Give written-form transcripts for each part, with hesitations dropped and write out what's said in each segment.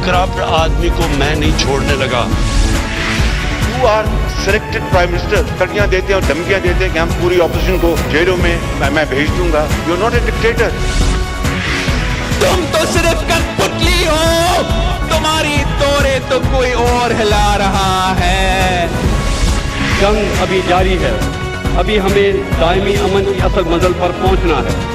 Corrupt آدمی کو میں نہیں چھوڑنے لگا. You are selected Prime Minister. تڑکیاں دیتے ہیں اور دھمکیاں دیتے ہیں کہ ہم پوری اپوزیشن کو جیلوں میں میں بھیج دوں گا. You are not a dictator. تم تو صرف کٹپٹلی ہو, تمہاری توڑے تو کوئی اور ہلا رہا ہے. جنگ ابھی جاری ہے, ابھی ہمیں دائمی امن کی اصل منزل پر پہنچنا ہے.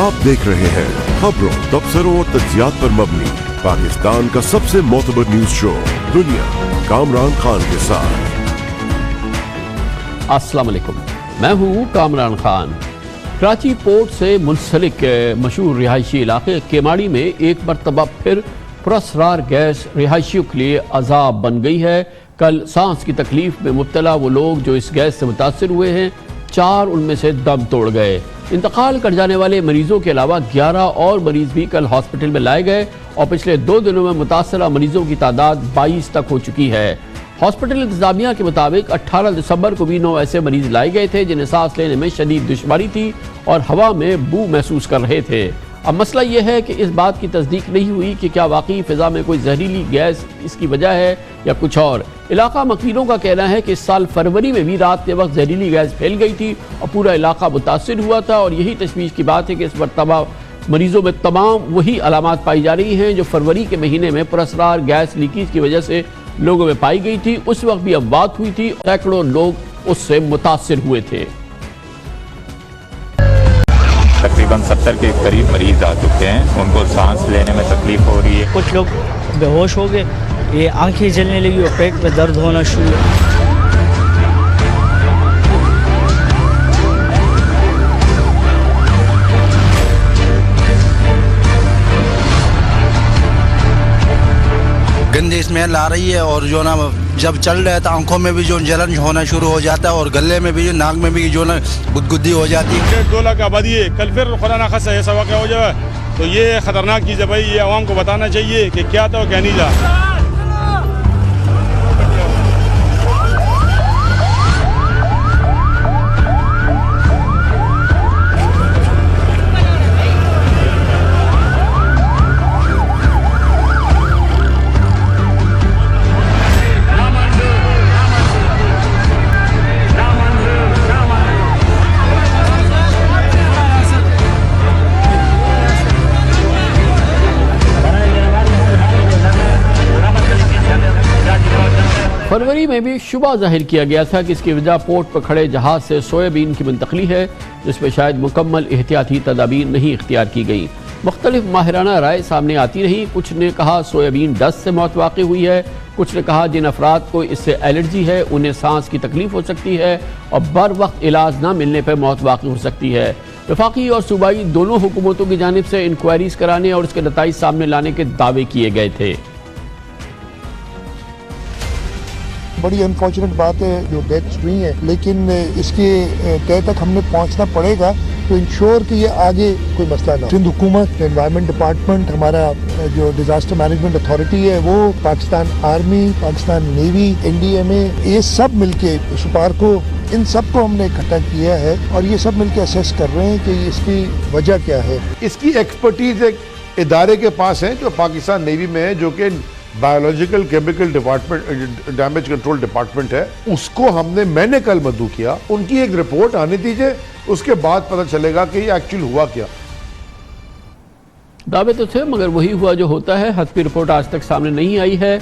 آپ دیکھ رہے ہیں خبروں, تبصروں اور تجزیات پر مبنی پاکستان کا سب سے معتبر نیوز شو دنیا, کامران خان کے ساتھ. السلام علیکم, میں ہوں کامران خان. کراچی پورٹ سے منسلک مشہور رہائشی علاقے کیماڑی میں ایک مرتبہ پھر پراسرار گیس رہائشیوں کے لیے عذاب بن گئی ہے. کل سانس کی تکلیف میں مبتلا وہ لوگ جو اس گیس سے متاثر ہوئے ہیں, 4 ان میں سے دم توڑ گئے. انتقال کر جانے والے مریضوں کے علاوہ 11 اور مریض بھی کل ہاسپٹل میں لائے گئے اور پچھلے 2 دنوں میں متاثرہ مریضوں کی تعداد 22 تک ہو چکی ہے. ہاسپٹل انتظامیہ کے مطابق 18 دسمبر کو بھی 9 ایسے مریض لائے گئے تھے جنہیں سانس لینے میں شدید دشواری تھی اور ہوا میں بو محسوس کر رہے تھے. اب مسئلہ یہ ہے کہ اس بات کی تصدیق نہیں ہوئی کہ کیا واقعی فضا میں کوئی زہریلی گیس اس کی وجہ ہے یا کچھ اور. علاقہ مکینوں کا کہنا ہے کہ اس سال فروری میں بھی رات کے وقت زہریلی گیس پھیل گئی تھی اور پورا علاقہ متاثر ہوا تھا, اور یہی تشویش کی بات ہے کہ اس مرتبہ مریضوں میں تمام وہی علامات پائی جا رہی ہیں جو فروری کے مہینے میں پراسرار گیس لیکیج کی وجہ سے لوگوں میں پائی گئی تھی. اس وقت بھی اموات ہوئی تھی, سینکڑوں لوگ اس سے متاثر ہوئے تھے. تقریباً 70 کے قریب مریض آ چکے ہیں, ان کو سانس لینے میں تکلیف ہو رہی ہے. کچھ لوگ بے ہوش ہو گئے, یہ آنکھیں جلنے لگی اور پیٹ میں درد ہونا شروع. گندی اسمیل آ رہی ہے اور جو نا جب چل رہا ہے تو آنکھوں میں بھی جو جلن ہونا شروع ہو جاتا ہے اور گلے میں بھی, ناک میں بھی جو نا گدگدی ہو جاتی ہے. 2 لاکھ آبادی ہے, کل پھر خدا نخواستہ ایسا واقعہ ہو جائے تو یہ خطرناک چیز ہے بھائی. یہ عوام کو بتانا چاہیے کہ کیا تھا اور کیا نہیں تھا. فروری میں بھی شبہ ظاہر کیا گیا تھا کہ اس کی وجہ پورٹ پر کھڑے جہاز سے سویابین کی منتقلی ہے, جس میں شاید مکمل احتیاطی تدابیر نہیں اختیار کی گئی. مختلف ماہرانہ رائے سامنے آتی رہی. کچھ نے کہا سویابین ڈسٹ سے موت واقع ہوئی ہے, کچھ نے کہا جن افراد کو اس سے الرجی ہے انہیں سانس کی تکلیف ہو سکتی ہے اور بر وقت علاج نہ ملنے پر موت واقع ہو سکتی ہے. وفاقی اور صوبائی دونوں حکومتوں کی جانب سے انکوائریز کرانے اور اس کے نتائج سامنے لانے کے دعوے کیے گئے تھے. بڑی انفارچونیٹ بات ہے جو ڈیتھس ہوئی ہیں, لیکن اس کے تہ تک ہم نے پہنچنا پڑے گا تو انشور کہ یہ آگے کوئی مسئلہ نہ ہو. سندھ حکومت, انوائرمنٹ ڈپارٹمنٹ, ہمارا جو ڈیزاسٹر مینجمنٹ اتھارٹی ہے وہ, Pakistan army, Pakistan navy, NDMA, یہ سب مل کے سپارکو, ان سب کو ہم نے اکٹھا کیا ہے اور یہ سب مل کے اسیس کر رہے ہیں کہ اس کی وجہ کیا ہے. اس کی ایکسپرٹیز ایک ادارے کے پاس ہے جو پاکستان نیوی میں ہے, جو کہ biological chemical department, damage control department ہے. اس کو میں نے کل مدعو کیا, ان کی ایک رپورٹ آنے دیجئے, اس کے بعد پتہ چلے گا کہ یہ ایکچوئل ہوا کیا. دعوے تو تھے مگر وہی ہوا جو ہوتا ہے. حتمی رپورٹ آج تک سامنے نہیں آئی ہے,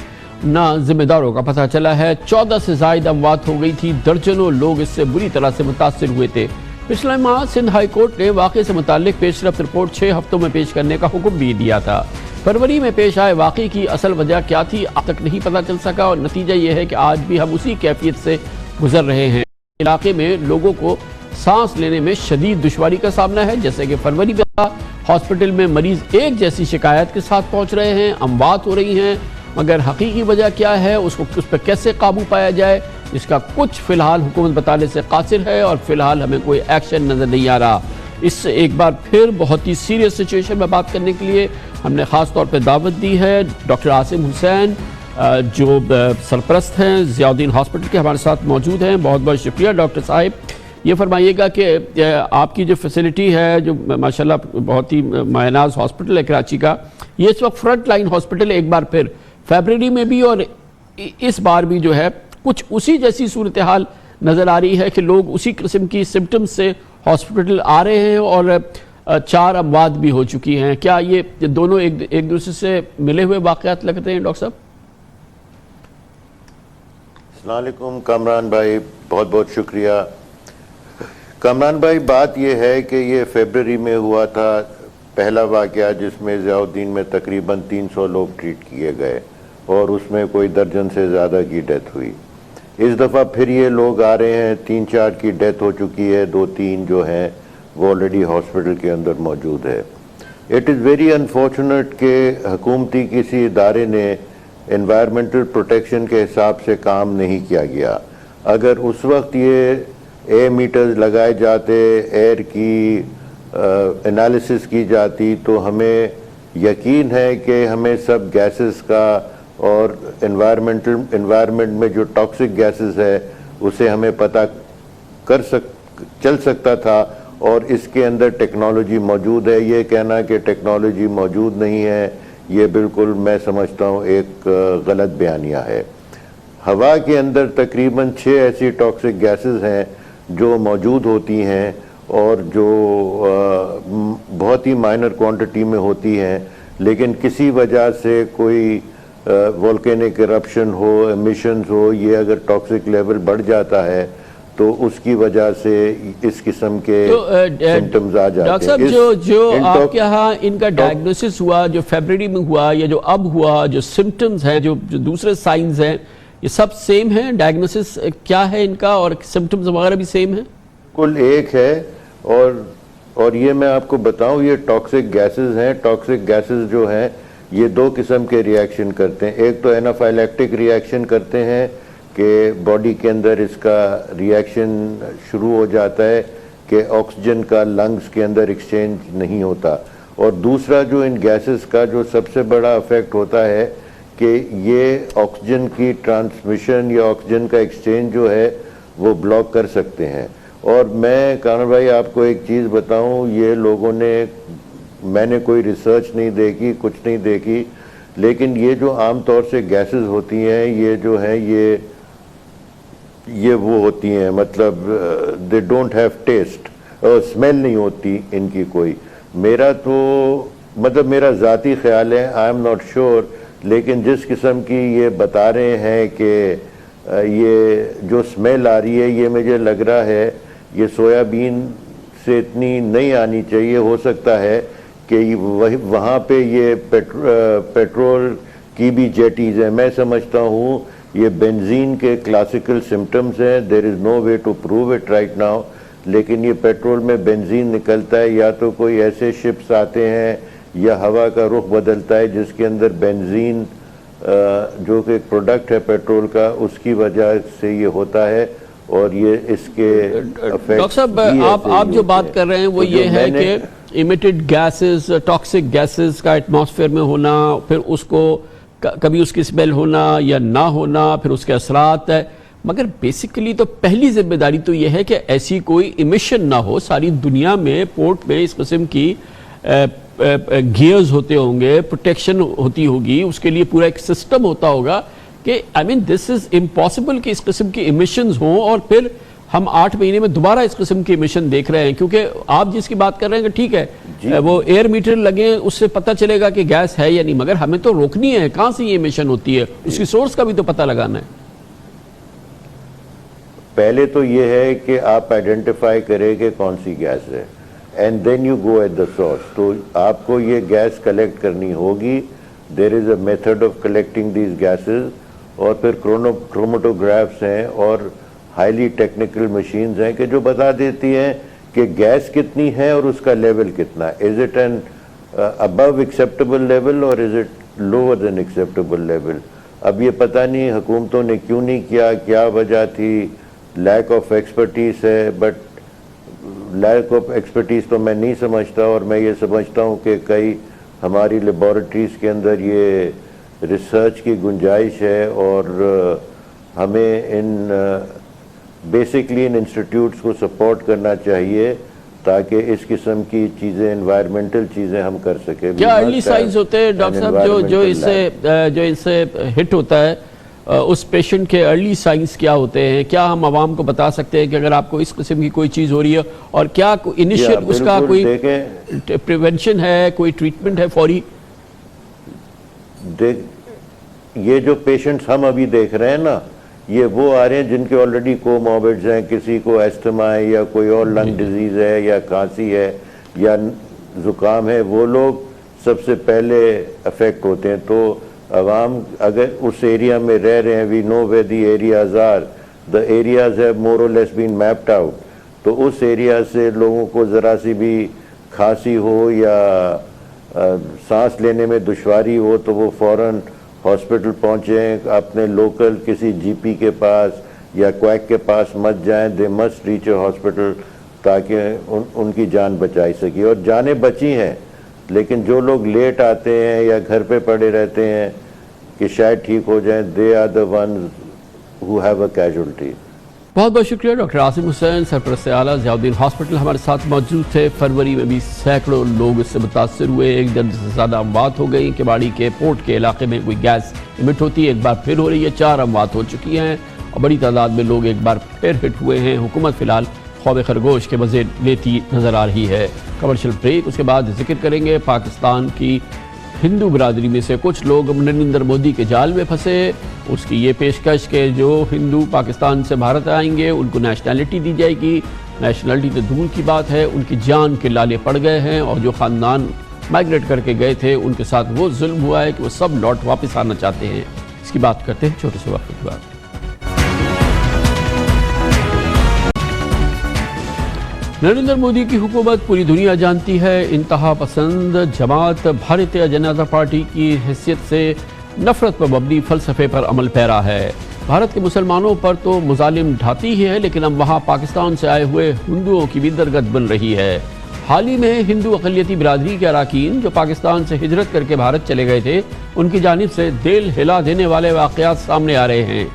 نہ ذمہ داروں کا پتہ چلا ہے. 14 سے زائد اموات ہو گئی تھی, درجنوں لوگ اس سے بری طرح سے متاثر ہوئے تھے. پچھلے ماہ سندھ ہائی کورٹ نے واقعے سے متعلق پیش رفت رپورٹ 6 ہفتوں میں پیش کرنے کا حکم بھی دیا تھا. فروری میں پیش آئے واقعے کی اصل وجہ کیا تھی اب تک نہیں پتہ چل سکا, اور نتیجہ یہ ہے کہ آج بھی ہم اسی کیفیت سے گزر رہے ہیں. علاقے میں لوگوں کو سانس لینے میں شدید دشواری کا سامنا ہے. جیسے کہ فروری میں ہاسپٹل میں مریض ایک جیسی شکایت کے ساتھ پہنچ رہے ہیں, اموات ہو رہی ہیں, مگر حقیقی وجہ کیا ہے, اس پر کیسے قابو پایا جائے, اس کا کچھ فی الحال حکومت بتانے سے قاصر ہے اور فی الحال ہمیں کوئی ایکشن نظر نہیں آ رہا. اس سے ایک بار پھر بہت ہی سیریس سچویشن میں بات کرنے کے لیے ہم نے خاص طور پہ دعوت دی ہے ڈاکٹر عاصم حسین جو سرپرست ہیں ضیاء الدین ہاسپٹل کے, ہمارے ساتھ موجود ہیں. بہت بہت شکریہ ڈاکٹر صاحب. یہ فرمائیے گا کہ آپ کی جو فیسلٹی ہے جو ماشاءاللہ بہت ہی مایناز ہاسپٹل ہے کراچی کا، یہ اس وقت فرنٹ لائن ہاسپٹل ایک بار پھر فیبرری میں بھی اور اس بار بھی جو ہے کچھ اسی جیسی صورتحال نظر آ رہی ہے کہ لوگ اسی قسم کی سمپٹمز سے ہاسپٹل آ رہے ہیں اور 4 اموات بھی ہو چکی ہیں. کیا یہ دونوں ایک دوسرے سے ملے ہوئے واقعات لگتے ہیں ڈاکٹر صاحب؟ السلام علیکم کامران بھائی، بہت بہت شکریہ. کامران بھائی، بات یہ ہے کہ یہ فیبرری میں ہوا تھا پہلا واقعہ جس میں ضیاء الدین میں تقریباً 300 لوگ ٹریٹ کیے گئے اور اس میں کوئی درجن سے زیادہ کی ڈیتھ ہوئی. اس دفعہ پھر یہ لوگ آ رہے ہیں، 3-4 کی ڈیتھ ہو چکی ہے، 2-3 جو ہیں وہ آلریڈی ہاسپٹل کے اندر موجود ہے. اٹ از ویری انفارچونیٹ کہ حکومتی کسی ادارے نے انوائرمنٹل پروٹیکشن کے حساب سے کام نہیں کیا گیا. اگر اس وقت یہ اے میٹرز لگائے جاتے، ایئر کی انالیسس کی جاتی، تو ہمیں یقین ہے کہ ہمیں سب گیسز کا اور انوائرمنٹ میں جو ٹاکسک گیسز ہے اسے ہمیں پتہ چل سکتا تھا، اور اس کے اندر ٹیکنالوجی موجود ہے. یہ کہنا کہ ٹیکنالوجی موجود نہیں ہے یہ بالکل میں سمجھتا ہوں ایک غلط بیانیہ ہے. ہوا کے اندر تقریباً 6 ایسی ٹاکسک گیسز ہیں جو موجود ہوتی ہیں اور جو بہت ہی مائنر کوانٹٹی میں ہوتی ہیں، لیکن کسی وجہ سے کوئی والکینک ایرپشن ہو، ایمیشنز ہو، یہ اگر ٹاکسک لیول بڑھ جاتا ہے تو اس کی وجہ سے اس قسم کے سمپٹمز آ جاتے ہیں. ڈاکٹر صاحب جو آپ کے یہاں ان کا ڈائگنوسس ہوا، جو فیبرری میں ہوا یا جو اب ہوا، جو سمپٹمز ہیں، جو دوسرے سائنز ہیں، یہ سب سیم ہیں؟ ڈائگنوسس کیا ہے ان کا اور سمپٹمز وغیرہ بھی سیم ہیں؟ کل ایک ہے. اور یہ میں آپ کو بتاؤں، یہ ٹاکسک گیسز ہیں. ٹاکسک گیسز جو ہیں یہ 2 قسم کے ریاکشن کرتے ہیں. ایک تو اینافائلیکٹک ریاکشن کرتے ہیں کہ باڈی کے اندر اس کا ریاکشن شروع ہو جاتا ہے کہ آکسیجن کا لنگز کے اندر ایکسچینج نہیں ہوتا. اور دوسرا جو ان گیسز کا جو سب سے بڑا افیکٹ ہوتا ہے کہ یہ آکسیجن کی ٹرانسمیشن یا آکسیجن کا ایکسچینج جو ہے وہ بلاک کر سکتے ہیں. اور میں کامران بھائی آپ کو ایک چیز بتاؤں، یہ لوگوں نے، میں نے کوئی ریسرچ نہیں دیکھی، کچھ نہیں دیکھی، لیکن یہ جو عام طور سے گیسز ہوتی ہیں یہ جو ہیں یہ وہ ہوتی ہیں، مطلب they don't have test, smell نہیں ہوتی ان کی کوئی. میرا تو مطلب میرا ذاتی خیال ہے، آئی ایم ناٹ شیور، لیکن جس قسم کی یہ بتا رہے ہیں کہ یہ جو اسمیل آ رہی ہے یہ مجھے لگ رہا ہے یہ سویا بین سے اتنی نہیں آنی چاہیے. ہو سکتا ہے کہ وہاں پہ یہ پیٹرول کی بھی جیٹیز ہیں. میں سمجھتا ہوں یہ بنزین کے کلاسیکل سمپٹمز ہیں. There is no way to prove it right now, لیکن یہ پیٹرول میں بنزین نکلتا ہے یا تو کوئی ایسے شپس آتے ہیں یا ہوا کا رخ بدلتا ہے جس کے اندر بنزین جو کہ ایک پروڈکٹ ہے پیٹرول کا، اس کی وجہ سے یہ ہوتا ہے. اور یہ اس کے ڈاکٹر صاحب آپ جو بات کر رہے ہیں وہ یہ ہے کہ ایمیٹڈ گیسز، ٹاکسک گیسز کا ایٹماسفیئر میں ہونا، پھر اس کو کبھی اس کی اسمیل ہونا یا نہ ہونا، پھر اس کے اثرات ہے. مگر بیسیکلی تو پہلی ذمہ داری تو یہ ہے کہ ایسی کوئی ایمیشن نہ ہو. ساری دنیا میں پورٹ میں اس قسم کی گیئرز ہوتے ہوں گے، پروٹیکشن ہوتی ہوگی، اس کے لیے پورا ایک سسٹم ہوتا ہوگا کہ دس از امپاسبل کہ اس قسم کی ایمیشنز ہوں اور پھر ہم 8 مہینے میں دوبارہ اس قسم کی ایمیشن دیکھ رہے ہیں. کیونکہ آپ جس کی بات کر رہے ہیں کہ ٹھیک ہے وہ ایئر میٹر لگیں اس سے پتہ چلے گا کہ گیس ہے یا نہیں، مگر ہمیں تو روکنی ہے. کہاں سے یہ ایمیشن ہوتی ہے، اس کی سورس کا بھی تو پتہ لگانا ہے. پہلے تو یہ ہے کہ آپ آئیڈینٹیفائی کریں کہ کون سی گیس ہے، and then you go at the source. تو آپ کو یہ گیس کلیکٹ کرنی ہوگی. There is a method of collecting these gases. اور پھر کرومٹوگرافس ہیں اور ہائیلی ٹیکنیکل مشینز ہیں کہ جو بتا دیتی ہیں کہ گیس کتنی ہے اور اس کا لیول کتنا ہے. Is it an above acceptable level or is it lower than acceptable level. اب یہ پتہ نہیں حکومتوں نے کیوں نہیں کیا، کیا وجہ تھی. لیک آف ایکسپرٹیز ہے، بٹ لیک آف ایکسپرٹیز تو میں نہیں سمجھتا. اور میں یہ سمجھتا ہوں کہ کئی ہماری لیبارٹریز کے اندر یہ ریسرچ کی گنجائش ہے اور ہمیں ان بیسکلی ان انسٹیٹیوٹس کو سپورٹ کرنا چاہیے تاکہ اس قسم کی چیزیں انوائرمنٹل چیزیں ہم کر سکیں. کیا ارلی سائنز ہوتے ہیں ڈاکٹر صاحب جو اس سے ہٹ ہوتا ہے اس پیشنٹ کے ارلی سائنز کیا ہوتے ہیں؟ کیا ہم عوام کو بتا سکتے ہیں کہ اگر آپ کو اس قسم کی کوئی چیز ہو رہی ہے اور کیا انیشیل اس کا کوئی پریونشن ہے, کوئی ٹریٹمنٹ ہے فوری؟ یہ جو پیشنٹس ہم ابھی دیکھ رہے ہیں نا, یہ وہ آ رہے ہیں جن کے آلریڈی کوموربڈز ہیں, کسی کو ایسٹما ہے یا کوئی اور لنگ ڈیزیز ہے یا کھانسی ہے یا زکام ہے, وہ لوگ سب سے پہلے افیکٹ ہوتے ہیں. تو عوام اگر اس ایریا میں رہ رہے ہیں, we know where the areas are, the areas have more or less been mapped out, تو اس ایریا سے لوگوں کو ذرا سی بھی کھانسی ہو یا سانس لینے میں دشواری ہو تو وہ فوراً ہاسپٹل پہنچیں, اپنے لوکل کسی جی پی کے پاس یا کویک کے پاس مت جائیں, they must reach a hospital تاکہ ان کی جان بچائی سکی. اور جانیں بچی ہیں, لیکن جو لوگ لیٹ آتے ہیں یا گھر پہ پڑے رہتے ہیں کہ شاید ٹھیک ہو جائیں, they are the ones who have a casualty. بہت بہت شکریہ ڈاکٹر عاصم حسین, سرپرست اعلیٰ ضیاء الدین ہاسپٹل ہمارے ساتھ موجود تھے. فروری میں بھی سینکڑوں لوگ اس سے متاثر ہوئے, 1 درجن سے زیادہ اموات ہو گئی. کیواڑی کے پورٹ کے علاقے میں کوئی گیس ایمٹ ہوتی ہے, ایک بار پھر ہو رہی ہے, 4 اموات ہو چکی ہیں اور بڑی تعداد میں لوگ ایک بار پھر ہٹ ہوئے ہیں. حکومت فی الحال خواب خرگوش کے مزے لیتی نظر آ رہی ہے. کمرشل بریک, اس کے بعد ذکر کریں گے پاکستان کی ہندو برادری میں سے کچھ لوگ نریندر مودی کے جال میں پھنسے. اس کی یہ پیشکش کہ جو ہندو پاکستان سے بھارت آئیں گے ان کو نیشنلٹی دی جائے گی. نیشنلٹی تو دور کی بات ہے, ان کی جان کے لالے پڑ گئے ہیں اور جو خاندان مائگریٹ کر کے گئے تھے ان کے ساتھ وہ ظلم ہوا ہے کہ وہ سب لوٹ واپس آنا چاہتے ہیں. اس کی بات کرتے ہیں چھوٹے سے وقت کے بعد. نریندر مودی کی حکومت پوری دنیا جانتی ہے انتہا پسند جماعت بھارتیہ جنتا پارٹی کی حیثیت سے نفرت پر مبنی فلسفے پر عمل پیرا ہے. بھارت کے مسلمانوں پر تو مظالم ڈھاتی ہی ہے, لیکن اب وہاں پاکستان سے آئے ہوئے ہندوؤں کی بھی درگت بن رہی ہے. حال ہی میں ہندو اقلیتی برادری کے اراکین جو پاکستان سے ہجرت کر کے بھارت چلے گئے تھے, ان کی جانب سے دل ہلا دینے والے واقعات سامنے آ رہے ہیں.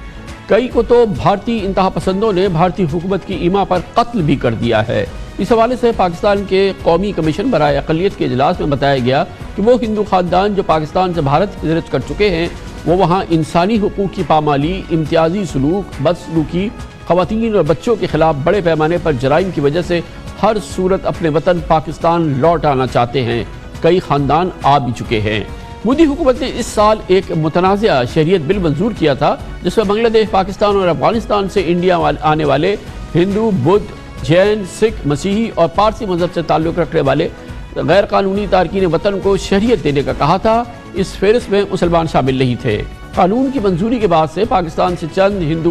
کئی کو تو بھارتی انتہا پسندوں نے بھارتی حکومت کی ایما پر قتل بھی کر دیا ہے. اس حوالے سے پاکستان کے قومی کمیشن برائے اقلیت کے اجلاس میں بتایا گیا کہ وہ ہندو خاندان جو پاکستان سے بھارت ہجرت کر چکے ہیں وہ وہاں انسانی حقوق کی پامالی, امتیازی سلوک, بدسلوکی, خواتین اور بچوں کے خلاف بڑے پیمانے پر جرائم کی وجہ سے ہر صورت اپنے وطن پاکستان لوٹ آنا چاہتے ہیں. کئی خاندان آ بھی چکے ہیں. مودی حکومت نے اس سال ایک متنازع شہریت بل منظور کیا تھا جس میں بنگلہ دیش, پاکستان اور افغانستان سے انڈیا آنے والے ہندو, بدھ, جین, سکھ, مسیحی اور پارسی مذہب سے تعلق رکھنے والے غیر قانونی تارکین وطن کو شہریت دینے کا کہا تھا. اس فہرست میں مسلمان شامل نہیں تھے. قانون کی منظوری کے بعد سے پاکستان سے چند ہندو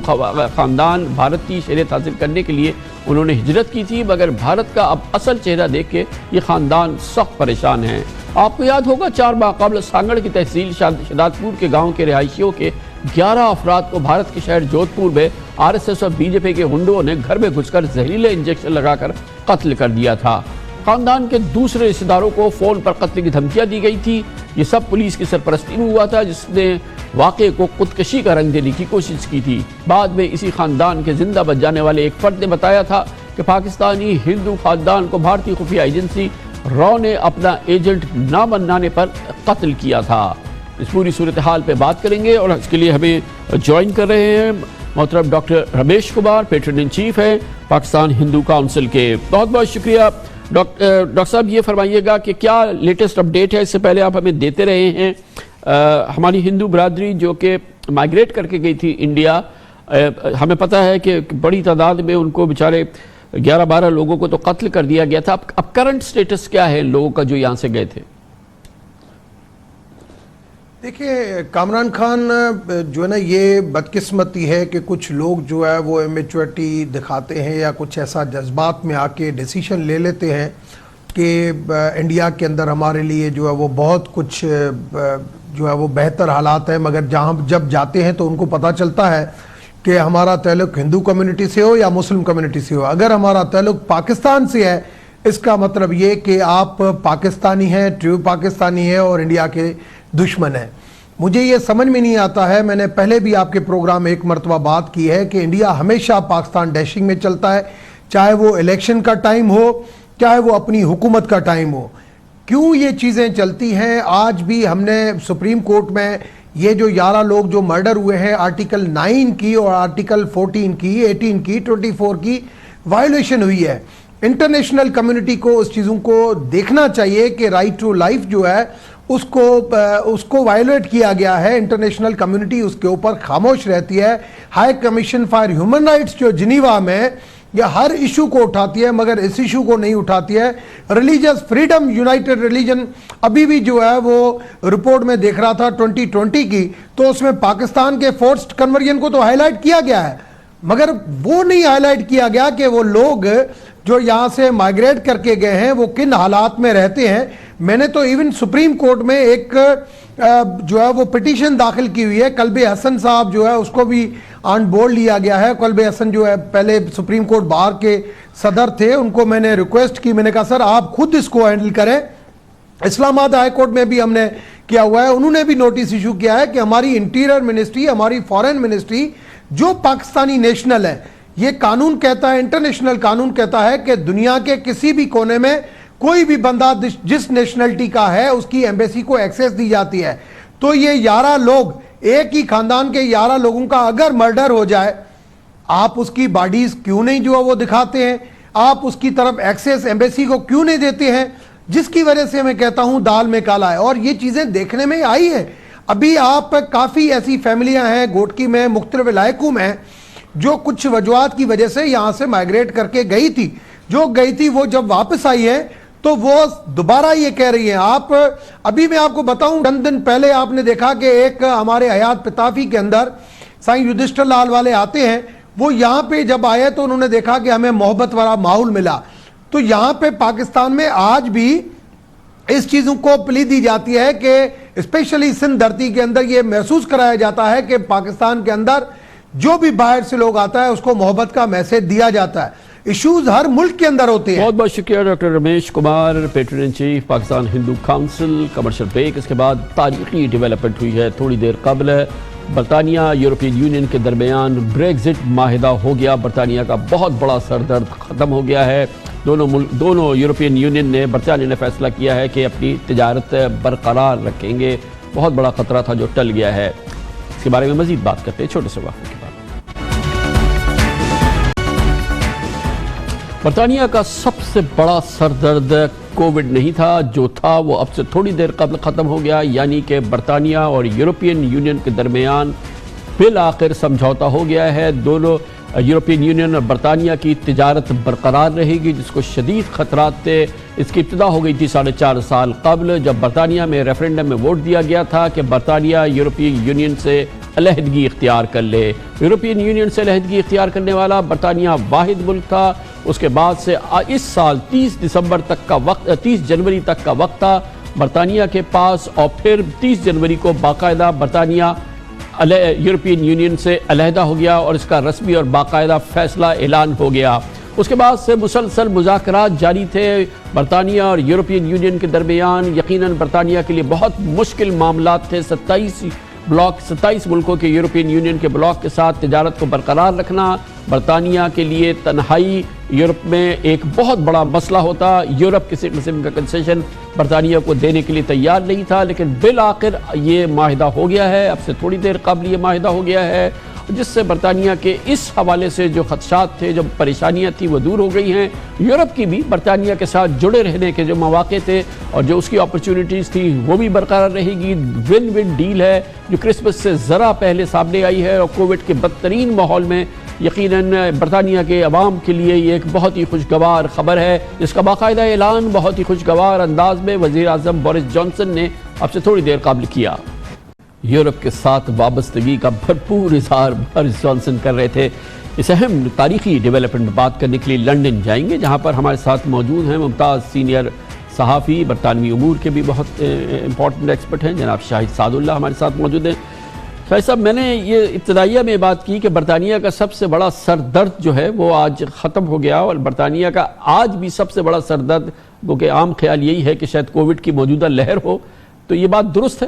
خاندان بھارت کی شہریت حاصل کرنے کے لیے انہوں نے ہجرت کی تھی, مگر بھارت کا اب اصل چہرہ دیکھ کے یہ خاندان سخت پریشان ہیں. آپ کو یاد ہوگا 4 ماہ قبل سانگڑ کی تحصیل شہداد پور کے گاؤں کے رہائشیوں کے 11 افراد کو بھارت کے شہر جودھ پور میں RSS اور BJP کے ہنڈوں نے گھر میں گھس کر زہریلے انجیکشن لگا کر قتل کر دیا تھا. خاندان کے دوسرے رشتہ داروں کو فون پر قتل کی دھمکیاں دی گئی تھی. یہ سب پولیس کی سرپرستی میں ہوا تھا جس نے واقعے کو خودکشی کا رنگ دینے کی کوشش کی تھی. بعد میں اسی خاندان کے زندہ بچ جانے والے ایک فرد نے بتایا تھا کہ پاکستانی ہندو خاندان کو بھارتی خفیہ ایجنسی رو نے اپنا ایجنٹ نہ بنانے پر قتل کیا تھا. اس پوری صورتحال پہ بات کریں گے اور اس کے لیے ہمیں جوائن کر رہے ہیں محترم doctor Ramesh Kumar, patron in chief ہیں پاکستان ہندو کونسل کے. بہت بہت شکریہ ڈاکٹر صاحب. یہ فرمائیے گا کہ کیا لیٹسٹ اپڈیٹ ہے؟ اس سے پہلے آپ ہمیں دیتے رہے ہیں ہماری ہندو برادری جو کہ مائگریٹ کر کے گئی تھی انڈیا, ہمیں پتہ ہے کہ بڑی تعداد میں ان کو بیچارے 11-12 لوگوں کو تو قتل کر دیا گیا تھا. اب کرنٹ سٹیٹس کیا ہے لوگوں کا جو یہاں سے گئے تھے؟ دیکھیں کامران خان جو ہے نا, یہ بدقسمتی ہے کہ کچھ لوگ جو ہے وہ امیچورٹی دکھاتے ہیں یا کچھ ایسا جذبات میں آ کے ڈیسیشن لے لیتے ہیں کہ انڈیا کے اندر ہمارے لیے جو ہے وہ بہت کچھ جو ہے وہ بہتر حالات ہیں, مگر جب جاتے ہیں تو ان کو پتہ چلتا ہے کہ ہمارا تعلق ہندو کمیونٹی سے ہو یا مسلم کمیونٹی سے ہو, اگر ہمارا تعلق پاکستان سے ہے اس کا مطلب یہ کہ آپ پاکستانی ہیں, ٹرو پاکستانی ہیں اور انڈیا کے دشمن ہیں. مجھے یہ سمجھ میں نہیں آتا ہے، میں نے پہلے بھی آپ کے پروگرام ایک مرتبہ بات کی ہے کہ انڈیا ہمیشہ پاکستان ڈیشنگ میں چلتا ہے، چاہے وہ الیکشن کا ٹائم ہو چاہے وہ اپنی حکومت کا ٹائم ہو. کیوں یہ چیزیں چلتی ہیں؟ آج بھی ہم نے سپریم کورٹ میں یہ جو 11 لوگ جو مرڈر ہوئے ہیں آرٹیکل 9 کی اور آرٹیکل 14 کی 18 کی 24 کی وائلیشن ہوئی ہے. انٹرنیشنل کمیونٹی کو اس چیزوں کو دیکھنا چاہیے کہ رائٹ ٹو لائف جو ہے اس کو وائلیٹ کیا گیا ہے. انٹرنیشنل کمیونٹی اس کے اوپر خاموش رہتی ہے. High commission for human rights جو جنیوا میں یہ ہر ایشو کو اٹھاتی ہے مگر اس ایشو کو نہیں اٹھاتی ہے. ریلیجس فریڈم یونائٹڈ ریلیجن ابھی بھی جو ہے وہ رپورٹ میں دیکھ رہا تھا 2020 کی، تو اس میں پاکستان کے فورسڈ کنورژن کو تو ہائی لائٹ کیا گیا ہے مگر وہ نہیں ہائی لائٹ کیا گیا کہ وہ لوگ جو یہاں سے مائگریٹ کر کے گئے ہیں وہ کن حالات میں رہتے ہیں. میں نے تو ایون سپریم کورٹ میں ایک جو ہے وہ پٹیشن داخل کی ہوئی ہے. قلب حسن صاحب جو ہے اس کو بھی آن بورڈ لیا گیا ہے. قلب حسن جو ہے پہلے سپریم کورٹ بار کے صدر تھے، ان کو میں نے ریکویسٹ کی، میں نے کہا سر آپ خود اس کو ہینڈل کریں. اسلام آباد ہائی کورٹ میں بھی ہم نے کیا ہوا ہے، انہوں نے بھی نوٹس ایشو کیا ہے کہ ہماری انٹیریئر منسٹری، ہماری فارن منسٹری جو پاکستانی نیشنل ہے، یہ قانون کہتا ہے، انٹرنیشنل قانون کہتا ہے کہ دنیا کے کسی بھی کونے میں کوئی بھی بندہ جس نیشنلٹی کا ہے اس کی ایمبیسی کو ایکسیس دی جاتی ہے. تو یہ 11 لوگ، ایک ہی خاندان کے 11 لوگوں کا اگر مرڈر ہو جائے، آپ اس کی باڈیز کیوں نہیں جو ہے وہ دکھاتے ہیں؟ آپ اس کی طرف ایکسیس ایمبیسی کو کیوں نہیں دیتے ہیں؟ جس کی وجہ سے میں کہتا ہوں دال میں کالا ہے. اور یہ چیزیں دیکھنے میں آئی ہے. ابھی آپ کافی ایسی فیملیاں ہیں گوٹکی میں، مختلف علاقوں میں، جو کچھ وجوہات کی وجہ سے یہاں سے مائگریٹ کر کے گئی تھی. جو گئی تھی وہ جب واپس آئی ہے تو وہ دوبارہ یہ کہہ رہی ہیں. آپ ابھی میں آپ کو بتاؤں، چند دن پہلے آپ نے دیکھا کہ ایک ہمارے حیات پتافی کے اندر سائیں یدھشٹر لال والے آتے ہیں. وہ یہاں پہ جب آئے تو انہوں نے دیکھا کہ ہمیں محبت والا ماحول ملا. تو یہاں پہ پاکستان میں آج بھی اس چیزوں کو پلی دی جاتی ہے کہ اسپیشلی سندھ دھرتی کے اندر یہ محسوس کرایا جاتا ہے کہ پاکستان کے اندر جو بھی باہر سے لوگ آتا ہے اس کو محبت کا میسج دیا جاتا ہے. ایشوز ہر ملک کے اندر ہوتے ہیں. بہت بہت شکریہ doctor Ramesh Kumar, patron in chief Pakistan Hindu council. Commercial break, اس کے بعد تاریخی ڈیولپمنٹ ہوئی ہے. تھوڑی دیر قبل برطانیہ یورپین یونین کے درمیان بریگزٹ معاہدہ ہو گیا. برطانیہ کا بہت بڑا سردرد ختم ہو گیا ہے. دونوں یورپین یونین نے، برطانیہ نے فیصلہ کیا ہے کہ اپنی تجارت برقرار رکھیں گے. بہت بڑا خطرہ تھا جو ٹل گیا ہے. اس کے بارے میں مزید بات کرتے ہیں چھوٹے سے وقفے کے بعد. برطانیہ کا سب سے بڑا سردرد کووڈ نہیں تھا، جو تھا وہ اب سے تھوڑی دیر قبل ختم ہو گیا. یعنی کہ برطانیہ اور یورپین یونین کے درمیان بالآخر سمجھوتا ہو گیا ہے. دونوں یورپین یونین اور برطانیہ کی تجارت برقرار رہے گی، جس کو شدید خطرات تھے. اس کی ابتدا ہو گئی تھی 4.5 سال قبل، جب برطانیہ میں ریفرنڈم میں ووٹ دیا گیا تھا کہ برطانیہ یورپین یونین سے علیحدگی اختیار کر لے. یورپین یونین سے علیحدگی اختیار کرنے والا برطانیہ واحد ملک تھا. اس کے بعد سے اس سال 30 جنوری تک کا وقت تھا برطانیہ کے پاس، اور پھر 30 جنوری کو باقاعدہ برطانیہ یورپین یونین سے علیحدہ ہو گیا اور اس کا رسمی اور باقاعدہ فیصلہ اعلان ہو گیا. اس کے بعد سے مسلسل مذاکرات جاری تھے برطانیہ اور یورپین یونین کے درمیان. یقیناً برطانیہ کے لیے بہت مشکل معاملات تھے. 27 ملکوں کے یورپین یونین کے بلاک کے ساتھ تجارت کو برقرار رکھنا برطانیہ کے لیے تنہائی یورپ میں ایک بہت بڑا مسئلہ ہوتا. یورپ کسی قسم کا کنسیشن برطانیہ کو دینے کے لیے تیار نہیں تھا، لیکن بالآخر یہ معاہدہ ہو گیا ہے. اب سے تھوڑی دیر قبل یہ معاہدہ ہو گیا ہے، جس سے برطانیہ کے اس حوالے سے جو خدشات تھے، جو پریشانیاں تھیں، وہ دور ہو گئی ہیں. یورپ کی بھی برطانیہ کے ساتھ جڑے رہنے کے جو مواقع تھے اور جو اس کی اپرچونٹیز تھی وہ بھی برقرار رہے گی. ون ون ڈیل ہے جو کرسمس سے ذرا پہلے سامنے آئی ہے، اور کووڈ کے بدترین ماحول میں یقیناً برطانیہ کے عوام کے لیے یہ ایک بہت ہی خوشگوار خبر ہے، جس کا باقاعدہ اعلان بہت ہی خوشگوار انداز میں وزیر اعظم بورس جانسن نے اب سے تھوڑی دیر قبل کیا. یورپ کے ساتھ وابستگی کا بھرپور اظہار بورس جانسن کر رہے تھے. اس اہم تاریخی ڈیولپمنٹ بات کرنے کے لیے لنڈن جائیں گے، جہاں پر ہمارے ساتھ موجود ہیں ممتاز سینئر صحافی، برطانوی امور کے بھی بہت امپورٹنٹ ایکسپرٹ ہیں، جناب شاہد سعد اللہ ہمارے ساتھ موجود ہیں. شاہد صاحب، میں نے یہ ابتدائیہ میں بات کی کہ برطانیہ کا سب سے بڑا سر درد جو ہے وہ آج ختم ہو گیا، اور برطانیہ کا آج بھی سب سے بڑا سر درد، کیونکہ عام خیال یہی ہے کہ شاید کووڈ کی موجودہ لہر ہو، تو یہ بات درست ہے؟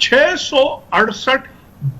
668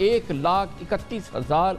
1,31,000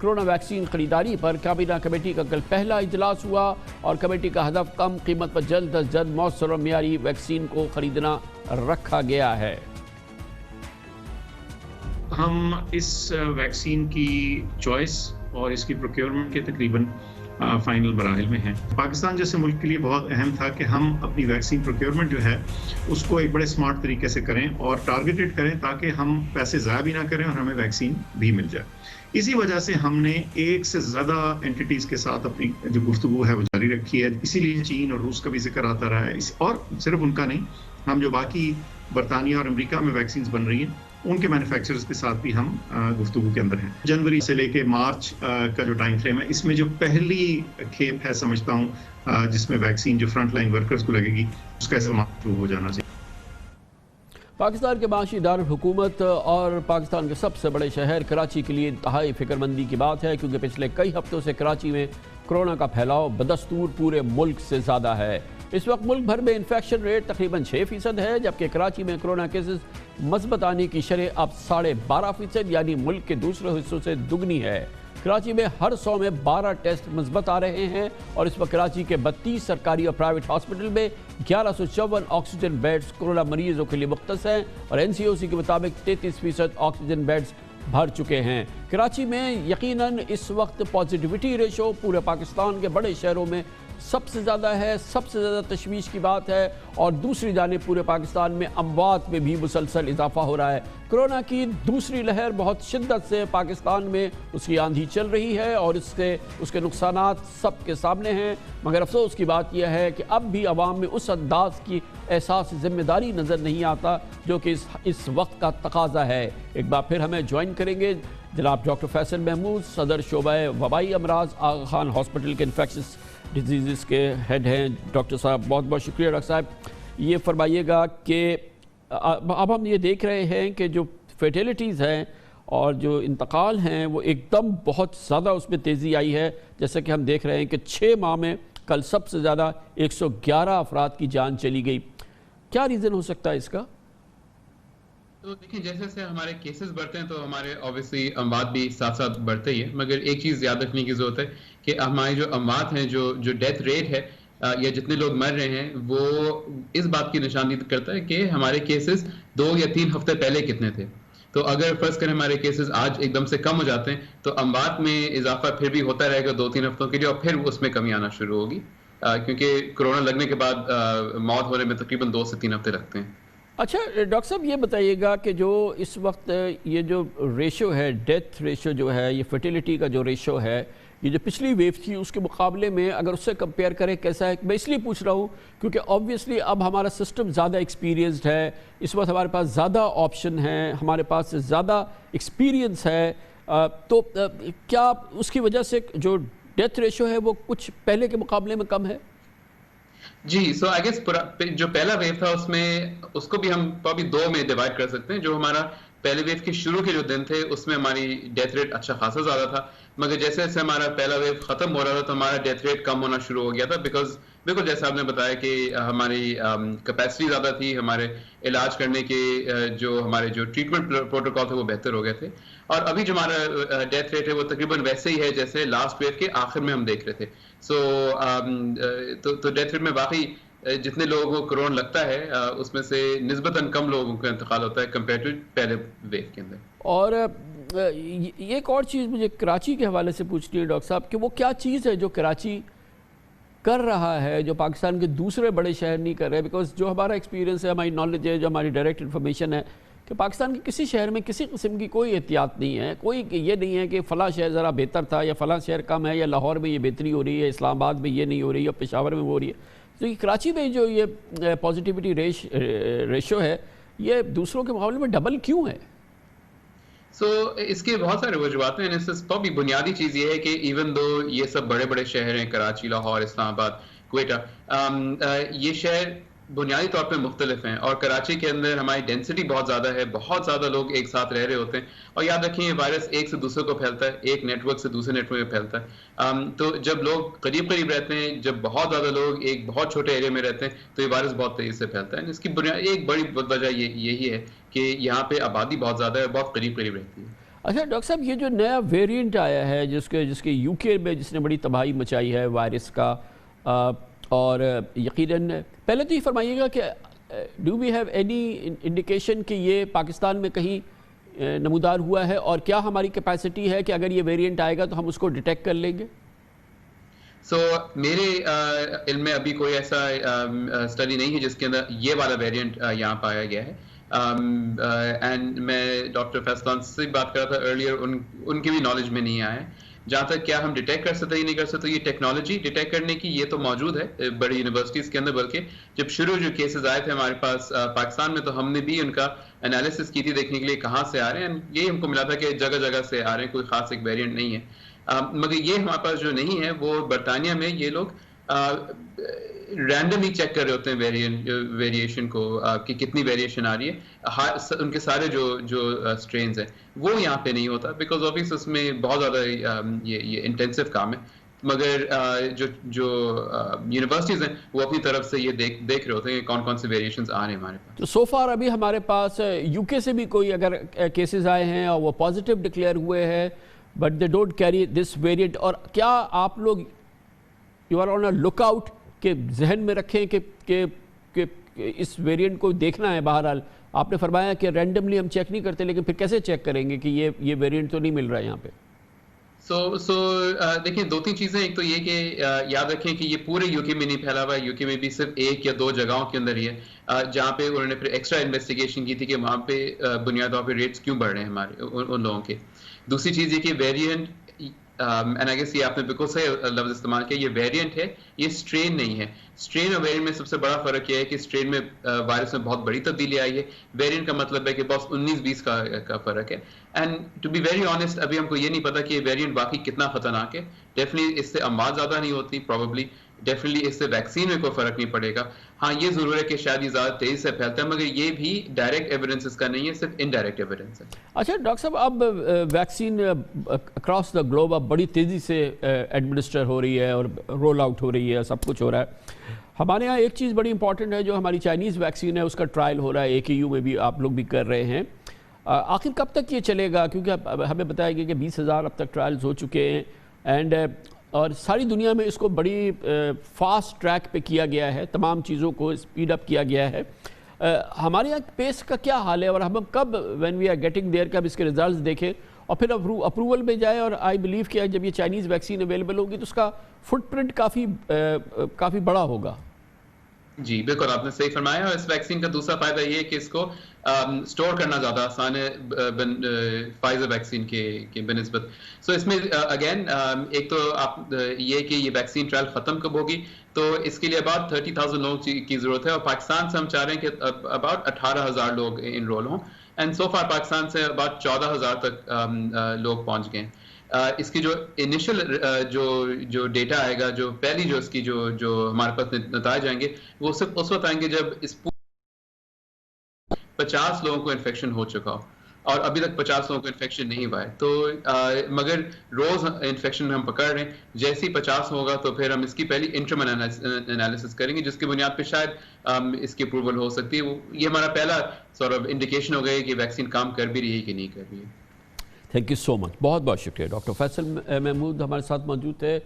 کورونا ویکسین خریداری پر کابینہ کمیٹی کا کل پہلا اجلاس ہوا اور کمیٹی کا ہدف کم قیمت پر جلد از جلد مؤثر اور معیاری ویکسین کو خریدنا رکھا گیا ہے۔ ہم اس ویکسین کی چوائس اور اس کی پروکیورمنٹ کے تقریباً فائنل مراحل میں ہیں۔ پاکستان جیسے ملک کے لیے بہت اہم تھا کہ ہم اپنی ویکسین پروکیورمنٹ جو ہے اس کو ایک بڑے سمارٹ طریقے سے کریں اور ٹارگیٹڈ کریں تاکہ ہم پیسے ضائع بھی نہ کریں اور ہمیں ویکسین بھی مل جائے۔ اسی وجہ سے ہم نے ایک سے زیادہ انٹیٹیز کے ساتھ اپنی جو گفتگو ہے وہ جاری رکھی ہے، اسی لیے چین اور روس کا بھی ذکر آتا رہا ہے، اور صرف ان کا نہیں، ہم جو باقی برطانیہ اور امریکہ میں ویکسینز بن رہی ہیں ان کے مینوفیکچررز کے ساتھ بھی ہم گفتگو کے اندر ہیں۔ جنوری سے لے کے مارچ کا جو ٹائم فریم ہے، اس میں جو پہلی کھیپ ہے سمجھتا ہوں جس میں ویکسین جو فرنٹ لائن ورکرز کو لگے گی اس کا استعمال شروع ہو جانا چاہیے۔ پاکستان کے معاشی دارالحکومت اور پاکستان کے سب سے بڑے شہر کراچی کے لیے انتہائی فکر مندی کی بات ہے، کیونکہ پچھلے کئی ہفتوں سے کراچی میں کورونا کا پھیلاؤ بدستور پورے ملک سے زیادہ ہے۔ اس وقت ملک بھر میں انفیکشن ریٹ تقریباً 6% ہے، جبکہ کراچی میں کورونا کیسز مثبت آنے کی شرح اب 12.5%، یعنی ملک کے دوسرے حصوں سے دگنی ہے۔ کراچی میں ہر 100 میں 12 ٹیسٹ مثبت آ رہے ہیں اور اس وقت کراچی کے 32 سرکاری اور پرائیویٹ ہاسپٹل میں 1154 آکسیجن بیڈز کورونا مریضوں کے لیے مختص ہیں اور NCOC کے مطابق 33% آکسیجن بیڈز بھر چکے ہیں۔ کراچی میں یقیناً اس وقت پازیٹیوٹی ریشو پورے پاکستان کے بڑے شہروں میں سب سے زیادہ ہے، سب سے زیادہ تشویش کی بات ہے، اور دوسری جانب پورے پاکستان میں اموات میں بھی مسلسل اضافہ ہو رہا ہے۔ کورونا کی دوسری لہر بہت شدت سے پاکستان میں اس کی آندھی چل رہی ہے اور اس کے نقصانات سب کے سامنے ہیں، مگر افسوس کی بات یہ ہے کہ اب بھی عوام میں اس انداز کی احساس ذمہ داری نظر نہیں آتا جو کہ اس وقت کا تقاضا ہے۔ ایک بار پھر ہمیں جوائن کریں گے جناب ڈاکٹر فیصل محمود، صدر شعبہ وبائی امراض آغا خان ہاسپٹل کے انفیکشس ڈیزیزز کے ہیڈ ہیں۔ ڈاکٹر صاحب بہت بہت شکریہ۔ ڈاکٹر صاحب یہ فرمائیے گا کہ اب ہم یہ دیکھ رہے ہیں کہ جو فیٹیلٹیز ہیں اور جو انتقال ہیں وہ ایک دم بہت زیادہ اس میں تیزی آئی ہے، جیسا کہ ہم دیکھ رہے ہیں کہ 6 ماہ میں کل سب سے زیادہ 111 افراد کی جان چلی گئی۔ کیا ریزن ہو سکتا ہے اس کا؟ تو دیکھیں جیسے جیسے ہمارے کیسز بڑھتے ہیں تو ہمارے obviously اموات بھی ساتھ ساتھ بڑھتے ہی ہیں، مگر ایک چیز یاد رکھنے کی ضرورت ہے کہ ہماری جو اموات ہیں، جو ڈیتھ ریٹ ہے یا جتنے لوگ مر رہے ہیں، وہ اس بات کی نشاندہی کرتا ہے کہ ہمارے کیسز 2 یا 3 ہفتے پہلے کتنے تھے۔ تو اگر فرض کریں ہمارے کیسز آج ایک دم سے کم ہو جاتے ہیں تو اموات میں اضافہ پھر بھی ہوتا رہے گا 2-3 ہفتوں کے لیے، اور پھر اس میں کمی آنا شروع ہوگی، کیونکہ کورونا لگنے کے بعد موت ہونے میں تقریباً 2 سے 3 ہفتے لگتے ہیں۔ اچھا ڈاکٹر صاحب یہ بتائیے گا کہ جو اس وقت یہ جو ریشو ہے، ڈیتھ ریشو جو ہے، یہ فرٹیلیٹی کا جو ریشو ہے، یہ جو پچھلی ویو تھی اس کے مقابلے میں اگر اس سے کمپیئر کریں کیسا ہے؟ میں اس لیے پوچھ رہا ہوں کیونکہ آبویسلی اب ہمارا سسٹم زیادہ ایکسپیرینسڈ ہے، اس وقت ہمارے پاس زیادہ آپشن ہیں، ہمارے پاس زیادہ ایکسپیرینس ہے، تو کیا اس کی وجہ سے جو ڈیتھ ریشو ہے وہ کچھ پہلے کے مقابلے میں کم ہے؟ جی سو آئی گیس جو پہلا ویو تھا اس کو بھی ہم probably 2 میں ڈیوائڈ کر سکتے ہیں۔ جو ہمارا پہلے ویو کے شروع کے جو دن تھے اس میں ہماری ڈیتھ ریٹ اچھا خاصا زیادہ تھا، مگر جیسے جیسے ہمارا پہلا ویو ختم ہو رہا تھا تو ہمارا ڈیتھ ریٹ کم ہونا شروع ہو گیا تھا، بیکاز بالکل جیسا آپ نے بتایا کہ ہماری کیپیسٹی زیادہ تھی، ہمارے علاج کرنے کے ہمارے جو ٹریٹمنٹ پروٹوکول تھے وہ بہتر ہو گئے تھے، اور ابھی جو ہمارا ڈیتھ ریٹ ہے وہ تقریباً ویسے ہی ہے جیسے لاسٹ ویو کے آخر میں ہم دیکھ رہے تھے۔ سو تو ڈیتھ ریٹ میں واقعی جتنے لوگوں کو کرونا لگتا ہے اس میں سے نسبتاً کم لوگوں کا انتقال ہوتا ہے کمپیئر ٹو پہلے ویو کے اندر۔ اور ایک اور چیز مجھے کراچی کے حوالے سے پوچھنی ہے ڈاکٹر صاحب کہ وہ کیا چیز ہے جو کراچی کر رہا ہے جو پاکستان کے دوسرے بڑے شہر نہیں کر رہے؟ بیکاز جو ہمارا ایکسپیرینس ہے، ہماری نالج ہے، جو ہماری ڈائریکٹ انفارمیشن ہے کہ پاکستان کے کسی شہر میں کسی قسم کی کوئی احتیاط نہیں ہے، کوئی یہ نہیں ہے کہ فلاں شہر ذرا بہتر تھا یا فلاں شہر کم ہے، یا لاہور میں یہ بہتری ہو رہی ہے، اسلام آباد میں یہ نہیں ہو رہی ہے، یا پشاور میں وہ ہو رہی ہے۔ تو یہ کراچی میں جو یہ پازیٹیوٹی ریشو ہے یہ دوسروں کے مقابلے میں ڈبل کیوں ہے؟ سو اس کے بہت سارے وجوہات ہیں، probably بنیادی چیز یہ ہے کہ ایون دو یہ سب بڑے بڑے شہر ہیں، کراچی، لاہور، اسلام آباد، کوئٹہ، یہ شہر بنیادی طور پہ مختلف ہیں، اور کراچی کے اندر ہماری ڈینسٹی بہت زیادہ ہے، بہت زیادہ لوگ ایک ساتھ رہ رہے ہوتے ہیں، اور یاد رکھیں یہ وائرس ایک سے دوسرے کو پھیلتا ہے، ایک نیٹ ورک سے دوسرے نیٹ ورک میں پھیلتا ہے۔ تو جب لوگ قریب قریب رہتے ہیں، جب بہت زیادہ لوگ ایک بہت چھوٹے ایریا میں رہتے ہیں تو یہ وائرس بہت تیزی سے پھیلتا ہے۔ اس کی ایک بڑی وجہ یہی ہے کہ یہاں پہ آبادی بہت زیادہ ہے، بہت قریب قریب رہتی ہے۔ اچھا ڈاکٹر صاحب، یہ جو نیا ویریئنٹ آیا ہے جس کے یو کے میں جس نے بڑی تباہی مچائی ہے وائرس کا، اور یقیناً پہلے تو یہ فرمائیے گا کہ do we have any indication کہ یہ پاکستان میں کہیں نمودار ہوا ہے، اور کیا ہماری کیپیسٹی ہے کہ اگر یہ ویریئنٹ آئے گا تو ہم اس کو ڈیٹیکٹ کر لیں گے؟ میرے علم میں ابھی کوئی ایسا اسٹڈی نہیں ہے جس کے اندر یہ والا ویریئنٹ یہاں پایا گیا ہے. اینڈ میں ڈاکٹر فیصلان سے بات کر رہا تھا ارلیئر، ان کی بھی نالج میں نہیں آیا ہے. جہاں تک کیا ہم ڈیٹیکٹ کر سکتے ہیں نہیں کر سکتے، یہ ٹیکنالوجی ڈیٹیکٹ کرنے کی یہ تو موجود ہے بڑی یونیورسٹیز کے اندر. بلکہ جب شروع جو کیسز آئے تھے ہمارے پاس پاکستان میں تو ہم نے بھی ان کا انالیسس کی تھی دیکھنے کے لیے کہاں سے آ رہے ہیں. یہی ہم کو ملا تھا کہ جگہ جگہ سے آ رہے ہیں، کوئی خاص ایک ویریئنٹ نہیں ہے. مگر یہ ہمارے پاس جو نہیں ہے وہ برطانیہ میں یہ لوگ رینڈملی چیک کر رہے ہوتے ہیں ویریشن کو کہ کتنی ویریشن آ رہی ہے. ان کے سارے جو اسٹرینز ہیں وہ یہاں پہ نہیں ہوتا بیکاز آفس اس میں بہت زیادہ یہ انٹینسو کام ہے. مگر جو یونیورسٹیز ہیں وہ اپنی طرف سے یہ دیکھ رہے ہوتے ہیں کہ کون کون سے ویریشنز آ رہے ہیں ہمارے پاس. تو سو فار ابھی ہمارے پاس یو کے سے بھی کوئی اگر کیسز آئے ہیں اور وہ پازیٹیو ڈکلیئر ہوئے ہیں but they don't carry this variant, اور کیا آپ لوگ you are on a look out کہ ذہن میں رکھیں کہ اس ویریئنٹ کو دیکھنا ہے؟ بہرحال آپ نے فرمایا کہ رینڈملی ہم چیک نہیں کرتے، لیکن پھر کیسے چیک کریں گے کہ یہ ویریئنٹ تو نہیں مل رہا ہے یہاں پہ؟ دیکھیں دو تین چیزیں. ایک تو یہ کہ یاد رکھیں کہ یہ پورے یو کے میں نہیں پھیلا ہوا ہے. یو کے میں بھی صرف 1 یا 2 جگہوں کے اندر ہی ہے جہاں پہ انہوں نے پھر ایکسٹرا انویسٹیگیشن کی تھی کہ وہاں پہ بنیادی طور پہ ریٹس کیوں بڑھ رہے ہیں ہمارے ان لوگوں کے. دوسری چیز یہ کہ ویریئنٹ اینڈ آئی گیس یہ آپ نے بالکل صحیح لفظ استعمال کیا، یہ ویریئنٹ ہے، یہ اسٹرین نہیں ہے. اسٹرین اور ویریئنٹ میں سب سے بڑا فرق یہ ہے کہ اسٹرین میں وائرس میں بہت بڑی تبدیلی آئی ہے. ویریئنٹ کا مطلب ہے کہ بس 19-20 کا فرق ہے. And to be very honest ابھی ہم کو یہ نہیں پتا کہ یہ ویریئنٹ واقعی کتنا خطرناک ہے. ڈیفینیٹلی اس سے اموات زیادہ نہیں ہوتی پروبیبلی، ڈیفینیٹلی اس سے ویکسین میں کوئی فرق نہیں پڑے گا. ہاں یہ ضرور ہے کہ شاید یہ زیادہ تیزی سے پھیلتا ہے، مگر یہ بھی ڈائریکٹ ایویڈنس اس کا نہیں ہے، صرف انڈائریکٹ ایویڈنس ہے. اچھا ڈاکٹر صاحب، اب ویکسین اکراس دا گلوب اب بڑی تیزی سے ایڈمنسٹر ہو رہی ہے اور رول آؤٹ ہو رہی ہے، سب کچھ ہو رہا ہے. ہمارے یہاں ایک چیز بڑی امپورٹنٹ ہے، جو ہماری چائنیز ویکسین ہے اس کا ٹرائل ہو رہا ہے AKU میں بھی، آپ لوگ بھی کر رہے ہیں. آخر کب تک یہ چلے گا؟ کیونکہ ہمیں بتایا گیا کہ 20,000 اب تک ٹرائلز ہو چکے ہیں اینڈ اور ساری دنیا میں اس کو بڑی فاسٹ ٹریک پہ کیا گیا ہے، تمام چیزوں کو اسپیڈ اپ کیا گیا ہے. ہمارے یہاں پیس کا کیا حال ہے، اور ہم کب when we are getting there کب اس کے ریزلٹس دیکھیں اور پھر اپروول میں جائے؟ اور آئی بلیو کہ جب یہ چائنیز ویکسین اویلیبل ہوگی تو اس کا فٹ پرنٹ کافی بڑا ہوگا. جی بالکل آپ نے صحیح فرمایا. اور اس ویکسین کا دوسرا فائدہ یہ ہے کہ اس کو سٹور کرنا زیادہ آسان ہے فائزر ویکسین کے بنسبت. سو اس میں اگین ایک تو آپ یہ کہ یہ ویکسین ٹرائل ختم کب ہوگی، تو اس کے لیے اباؤٹ 30,000 لوگوں کی ضرورت ہے، اور پاکستان سے ہم چاہ رہے ہیں کہ اباؤٹ 18,000 لوگ انرول ہوں. اینڈ سو فار پاکستان سے اباؤٹ 14,000 تک لوگ پہنچ گئے ہیں. اس کی جو انیشل جو ڈیٹا آئے گا، جو پہلی جو اس کی جو ہمارے پاس نتائج آئیں گے، وہ صرف اس وقت آئیں گے جب اس 50 لوگوں کو انفیکشن ہو چکا ہو، اور ابھی تک 50 لوگوں کو انفیکشن نہیں ہوا ہے. تو مگر روز انفیکشن ہم پکڑ رہے ہیں. جیسے ہی 50 ہوگا تو پھر ہم اس کی پہلی انٹرم انالیسس کریں گے، جس کی بنیاد پہ شاید اس کی اپروول ہو سکتی ہے. یہ ہمارا پہلا انڈیکیشن ہو گیا کہ ویکسین کام کر بھی رہی ہے کہ نہیں کر رہی ہے. تھینک یو سو مچ، بہت بہت شکریہ. ڈاکٹر فیصل محمود ہمارے ساتھ موجود ہے،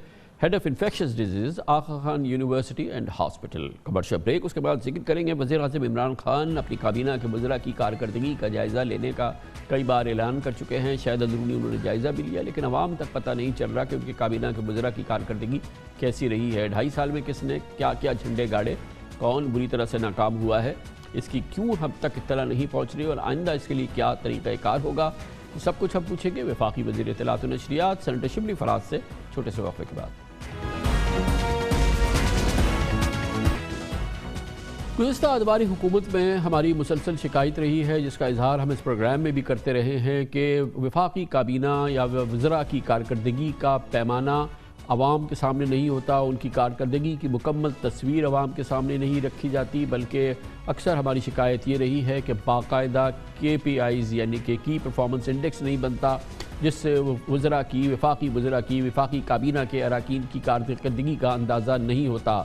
head of infectious diseases, Aga Khan university and hospital. Commercial break, اس کے بعد ذکر کریں گے وزیر اعظم عمران خان اپنی کابینہ کے وزراء کی کارکردگی کا جائزہ لینے کا کئی بار اعلان کر چکے ہیں. شاید اندرونی انہوں نے جائزہ بھی لیا، لیکن عوام تک پتہ نہیں چل رہا کہ ان کی کابینہ کے وزراء کی کارکردگی کیسی رہی ہے. 2.5 سال میں کس نے کیا کیا جھنڈے گاڑے، کون بری طرح سے ناکام ہوا ہے، اس کی کیوں ہم تک اطلاع نہیں پہنچ رہی، اور آئندہ اس کے لیے کیا طریقہ کار ہوگا، سب کچھ ہم پوچھیں گے وفاقی وزیر اطلاعات و نشریات سینیٹر شبلی فراز سے چھوٹے سے وقفے کے بعد. گزشتہ ادواری حکومت میں ہماری مسلسل شکایت رہی ہے، جس کا اظہار ہم اس پروگرام میں بھی کرتے رہے ہیں، کہ وفاقی کابینہ یا وزراء کی کارکردگی کا پیمانہ عوام کے سامنے نہیں ہوتا، ان کی کارکردگی کی مکمل تصویر عوام کے سامنے نہیں رکھی جاتی، بلکہ اکثر ہماری شکایت یہ رہی ہے کہ باقاعدہ KPIs یعنی کہ کی پرفارمنس انڈیکس نہیں بنتا، جس سے وزراء کی وفاقی کابینہ کے اراکین کی کارکردگی کا اندازہ نہیں ہوتا.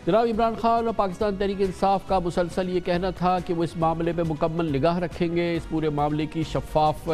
جناب عمران خان اور پاکستان تحریک انصاف کا مسلسل یہ کہنا تھا کہ وہ اس معاملے پہ مکمل نگاہ رکھیں گے، اس پورے معاملے کی شفاف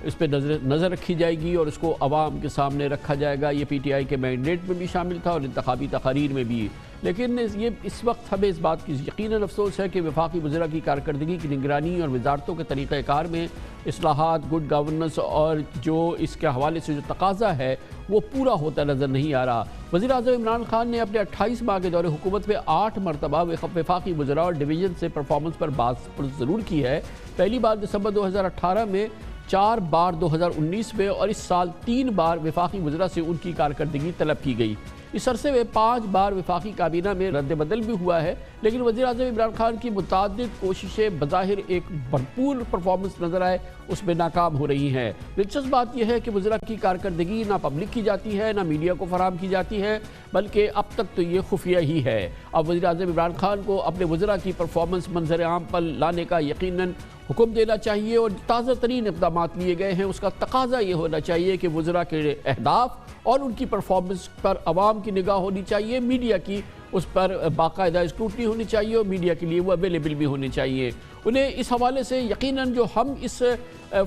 اس پہ نظر رکھی جائے گی اور اس کو عوام کے سامنے رکھا جائے گا. یہ پی ٹی آئی کے مینڈیٹ میں بھی شامل تھا اور انتخابی تقاریر میں بھی. لیکن یہ اس وقت ہمیں اس بات کی یقیناً افسوس ہے کہ وفاقی وزراء کی کارکردگی کی نگرانی اور وزارتوں کے طریقہ کار میں اصلاحات، گڈ گورننس اور جو اس کے حوالے سے جو تقاضا ہے وہ پورا ہوتا نظر نہیں آ رہا. وزیر اعظم عمران خان نے اپنے 28 ماہ کے دور حکومت میں 8 مرتبہ وفاقی وزراء اور ڈویژن سے پرفارمنس پر بات ضرور کی ہے. پہلی بار دسمبر 2018 میں، 4 بار 2019 میں اور اس سال 3 بار وفاقی وزراء سے ان کی کارکردگی طلب کی گئی. اس عرصے میں 5 بار وفاقی کابینہ میں رد بدل بھی ہوا ہے، لیکن وزیر اعظم عمران خان کی متعدد کوششیں بظاہر ایک بھرپور پرفارمنس نظر آئے اس میں ناکام ہو رہی ہیں. دلچسپ بات یہ ہے کہ وزراء کی کارکردگی نہ پبلک کی جاتی ہے نہ میڈیا کو فراہم کی جاتی ہے، بلکہ اب تک تو یہ خفیہ ہی ہے. اب وزیر اعظم عمران خان کو اپنے وزراء کی پرفارمنس منظر عام پر لانے کا یقیناً حکم دینا چاہیے اور تازہ ترین اقدامات لیے گئے ہیں اس کا تقاضا یہ ہونا چاہیے کہ وزراء کے اہداف اور ان کی پرفارمنس پر عوام کی نگاہ ہونی چاہیے، میڈیا کی اس پر باقاعدہ اسکروٹنی ہونی چاہیے اور میڈیا کے لیے وہ اویلیبل بھی ہونی چاہیے. انہیں اس حوالے سے یقیناً جو ہم اس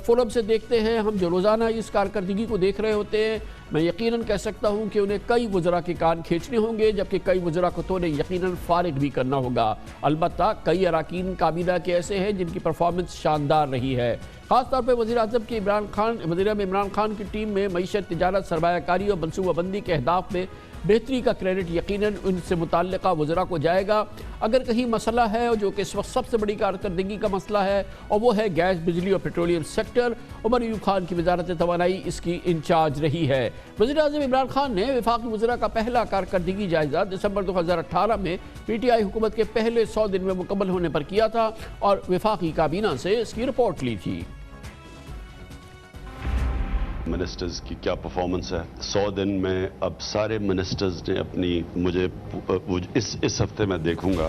فورم سے دیکھتے ہیں، ہم جو روزانہ اس کارکردگی کو دیکھ رہے ہوتے ہیں، میں یقیناً کہہ سکتا ہوں کہ انہیں کئی وزراء کے کان کھینچنے ہوں گے، جبکہ کئی وزراء کو تو انہیں یقیناً فارغ بھی کرنا ہوگا. البتہ کئی اراکین کابینہ کے ایسے ہیں جن کی پرفارمنس شاندار رہی ہے. خاص طور پہ وزیر اعظم عمران خان کی ٹیم میں معیشت، تجارت، سرمایہ کاری اور منصوبہ بندی کے اہداف میں بہتری کا کریڈٹ یقیناً ان سے متعلقہ وزراء کو جائے گا. اگر کہیں مسئلہ ہے جو کہ اس وقت سب سے بڑی کارکردگی کا مسئلہ ہے اور وہ ہے گیس، بجلی اور پیٹرولیم سیکٹر، عمر ایوب خان کی وزارت توانائی اس کی انچارج رہی ہے. وزیر اعظم عمران خان نے وفاقی وزراء کا پہلا کارکردگی جائزہ دسمبر 2018 میں پی ٹی آئی حکومت کے پہلے 100 دن میں مکمل ہونے پر کیا تھا اور وفاقی کابینہ سے اس کی رپورٹ لی تھی. منسٹرز کی کیا پرفارمنس ہے 100 دن میں. اب سارے منسٹرز نے اپنی اس ہفتے میں دیکھوں گا،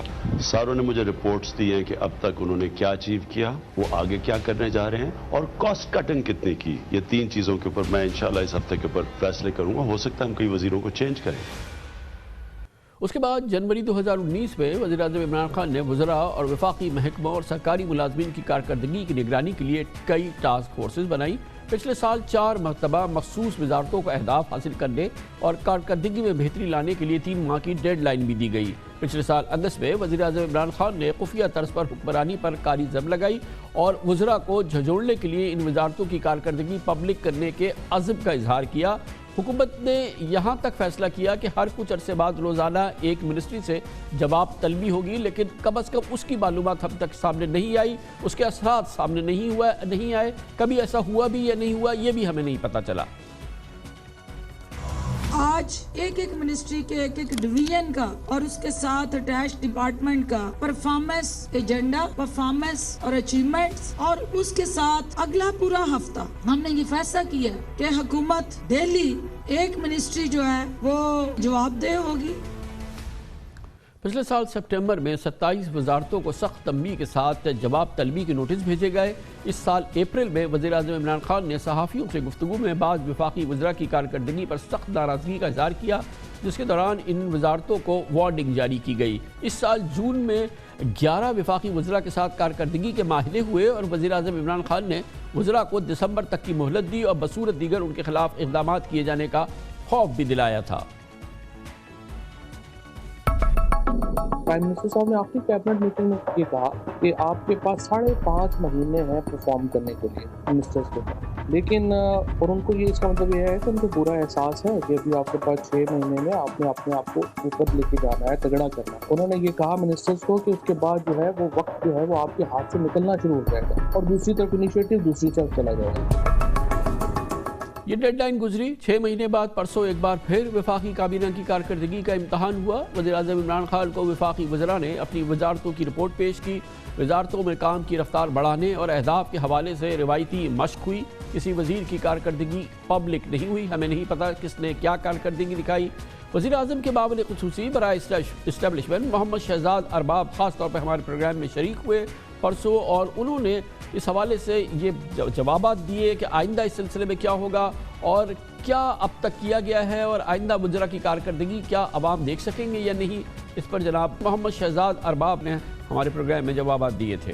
ساروں نے مجھے رپورٹس دی ہیں کہ اب تک انہوں نے کیا اچیو کیا، وہ آگے کیا کرنے جا رہے ہیں اور کاسٹ کٹنگ کتنی کی. یہ 3 چیزوں کے اوپر میں انشاءاللہ اس ہفتے کے اوپر فیصلے کروں گا. ہو سکتا ہے ہم کئی وزیروں کو چینج کریں. اس کے بعد جنوری 2019 میں وزیر اعظم عمران خان نے وزراء اور وفاقی محکموں اور سرکاری ملازمین کی کارکردگی کی نگرانی کے لیے کئی ٹاسک فورسز بنائیں. پچھلے سال 4 مرتبہ مخصوص وزارتوں کو اہداف حاصل کرنے اور کارکردگی میں بہتری لانے کے لیے 3 ماہ کی ڈیڈ لائن بھی دی گئی. پچھلے سال اگست میں وزیر اعظم عمران خان نے خفیہ طرز پر حکمرانی پر کاری زب لگائی اور وزراء کو جھنجھوڑنے کے لیے ان وزارتوں کی کارکردگی پبلک کرنے کے عزم کا اظہار کیا. حکومت نے یہاں تک فیصلہ کیا کہ ہر کچھ عرصے بعد روزانہ ایک منسٹری سے جواب طلبی ہوگی، لیکن کم از کم اس کی معلومات ہم تک سامنے نہیں آئی، اس کے اثرات سامنے نہیں آئے. کبھی ایسا ہوا بھی یا نہیں ہوا یہ بھی ہمیں نہیں پتہ چلا. آج ایک منسٹری کے ایک ڈویژن کا اور اس کے ساتھ اٹیچ ڈپارٹمنٹ کا پرفارمنس ایجنڈا، پرفارمنس اور اچیومنٹس اور اس کے ساتھ اگلا پورا ہفتہ ہم نے یہ فیصلہ کیا کہ حکومت دہلی ایک منسٹری جو ہے وہ جواب دہ ہوگی. پچھلے سال سپٹمبر میں 27 وزارتوں کو سخت تنبیہ کے ساتھ جواب طلبی کے نوٹس بھیجے گئے. اس سال اپریل میں وزیر اعظم عمران خان نے صحافیوں سے گفتگو میں بعض وفاقی وزراء کی کارکردگی پر سخت ناراضگی کا اظہار کیا، جس کے دوران ان وزارتوں کو وارننگ جاری کی گئی. اس سال جون میں 11 وفاقی وزراء کے ساتھ کارکردگی کے معاہدے ہوئے اور وزیر اعظم عمران خان نے وزراء کو دسمبر تک کی مہلت دی اور بصورت دیگر ان کے خلاف اقدامات کیے جانے کا خوف بھی دلایا تھا. پرائم منسٹر صاحب نے آخری کیبنٹ میٹنگ میں یہ کہا کہ آپ کے پاس 5.5 مہینے ہیں پرفارم کرنے کے لیے منسٹرز کو، لیکن اور ان کو یہ اس کا مطلب یہ ہے کہ ان کو پورا احساس ہے کہ ابھی آپ کے پاس 6 مہینے میں آپ نے اپنے آپ کو اوپر لے کے جانا ہے، تگڑا کرنا ہے. انہوں نے یہ کہا منسٹرز کو کہ اس کے بعد جو ہے وہ وقت جو ہے وہ آپ کے ہاتھ سے نکلنا شروع ہو جائے گا اور دوسری طرف انیشیٹو دوسری طرف چلا جائے گا. یہ ڈیڈ لائن گزری. 6 مہینے بعد پرسوں ایک بار پھر وفاقی کابینہ کی کارکردگی کا امتحان ہوا. وزیر اعظم عمران خان کو وفاقی وزراء نے اپنی وزارتوں کی رپورٹ پیش کی. وزارتوں میں کام کی رفتار بڑھانے اور اہداف کے حوالے سے روایتی مشق ہوئی. کسی وزیر کی کارکردگی پبلک نہیں ہوئی. ہمیں نہیں پتا کس نے کیا کارکردگی دکھائی. وزیر اعظم کے معاون خصوصی برائے اسٹیبلشمنٹ محمد شہزاد ارباب خاص طور پر ہمارے پروگرام میں شریک ہوئے پرسوں، اور انہوں نے اس حوالے سے یہ جوابات دیے کہ آئندہ اس سلسلے میں کیا ہوگا اور کیا اب تک کیا گیا ہے اور آئندہ وزراء کی کارکردگی کیا عوام دیکھ سکیں گے یا نہیں. اس پر جناب محمد شہزاد ارباب نے ہمارے پروگرام میں جوابات دیے تھے.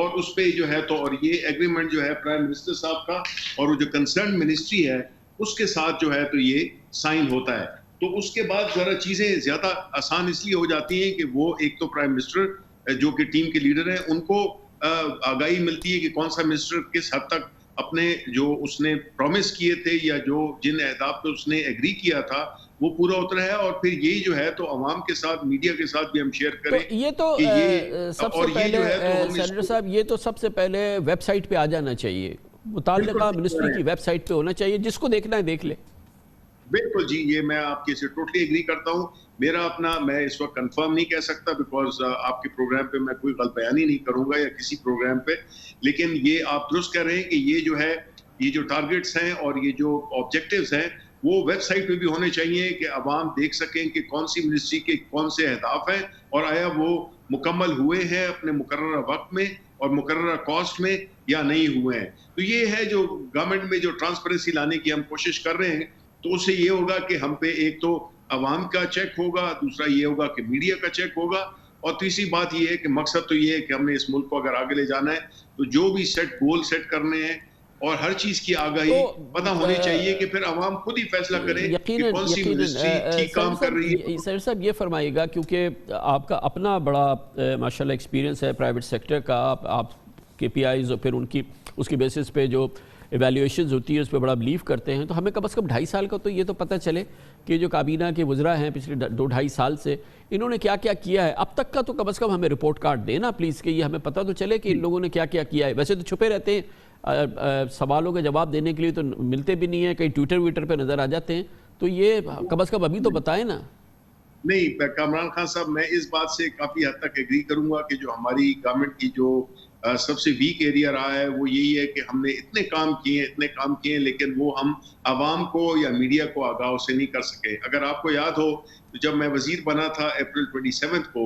اور اس پہ جو ہے تو اور یہ ایگریمنٹ جو ہے پرائم منسٹر صاحب کا اور وہ جو کنسرن منسٹری ہے اس کے ساتھ جو ہے تو یہ سائن ہوتا ہے. تو اس کے بعد ذرا چیزیں زیادہ آسان اس لیے ہو جاتی ہیں کہ وہ ایک تو پرائم منسٹر جو کہ ٹیم کے لیڈر ہیں ان کو آگاہی ملتی ہے کہ کون سا منسٹر کس حد تک اپنے جو اس نے پرومس کیے تھے یا جو جن اہداف پہ اس نے ایگری کیا تھا وہ پورا اترا ہے. اور پھر یہی جو ہے تو عوام کے ساتھ میڈیا کے ساتھ بھی ہم شیئر کریں. یہ تو سب سے پہلے سینیٹر صاحب یہ تو سب سے پہلے ویب سائٹ پہ آ جانا چاہیے, متعلقہ منسٹری کی ویب سائٹ پہ ہونا چاہیے, جس کو دیکھنا ہے دیکھ لے. بالکل جی, یہ میں آپ کے سے ٹوٹلی ایگری کرتا ہوں. میرا اپنا میں اس وقت کنفرم نہیں کہہ سکتا بیکاز آپ کے پروگرام پہ میں کوئی غلط بیانی نہیں کروں گا یا کسی پروگرام پہ, لیکن یہ آپ درست کہہ رہے ہیں کہ یہ جو ہے یہ جو ٹارگٹس ہیں اور یہ جو آبجیکٹیوز ہیں وہ ویب سائٹ پہ بھی ہونے چاہیے کہ عوام دیکھ سکیں کہ کون سی منسٹری کے کون سے اہداف ہیں اور آیا وہ مکمل ہوئے ہیں اپنے مقررہ وقت میں اور مقررہ کاسٹ میں یا نہیں ہوئے ہیں. تو یہ ہے جو گورنمنٹ میں جو ٹرانسپیرنسی لانے کی ہم کوشش کر رہے ہیں. تو اس سے یہ ہوگا کہ ہم پہ ایک تو عوام کا چیک ہوگا, دوسرا یہ ہوگا کہ میڈیا کا چیک ہوگا, اور تیسری بات یہ ہے کہ مقصد تو یہ ہے کہ ہم نے اس ملک کو اگر آگے لے جانا ہے تو جو بھی گول سیٹ کرنے ہیں اور ہر چیز کی آگاہی پتہ ہونی چاہیے کہ پھر عوام خود ہی فیصلہ کریں کہ کون سی منسٹری ٹھیک کام کر رہی ہے. سر صاحب یہ فرمائیے گا, کیونکہ آپ کا اپنا بڑا ماشاءاللہ ایکسپیرینس ہے پرائیویٹ سیکٹر کا, آپ کے پی آئیز اور پھر اس کی بیسس پہ جو ایویلیویشنز ہوتی ہے اس پہ بڑا بلیو کرتے ہیں. تو ہمیں کم از کم 2.5 سال کا تو یہ تو پتہ چلے کہ جو کابینہ کے وزراء ہیں پچھلے 2-2.5 سال سے انہوں نے کیا کیا کیا ہے اب تک کا, تو کم از کم ہمیں رپورٹ کارڈ دینا پلیز کہ یہ ہمیں پتہ تو چلے کہ ان لوگوں نے کیا کیا کیا ہے. ویسے تو چھپے رہتے ہیں, سوالوں کے جواب دینے کے لیے تو ملتے بھی نہیں ہیں, کہیں ٹویٹر پہ نظر آ جاتے ہیں, تو یہ کم از کم ابھی تو بتائیں نا. نہیں کامران خان صاحب, میں اس بات سے کافی حد تک ایگری کروں گا کہ جو ہماری گورنمنٹ کی جو سب سے ویک ایریا رہا ہے وہ یہی ہے کہ ہم نے اتنے کام کیے ہیں لیکن وہ ہم عوام کو یا میڈیا کو آگاہ سے نہیں کر سکے. اگر آپ کو یاد ہو تو جب میں وزیر بنا تھا اپریل 27 کو,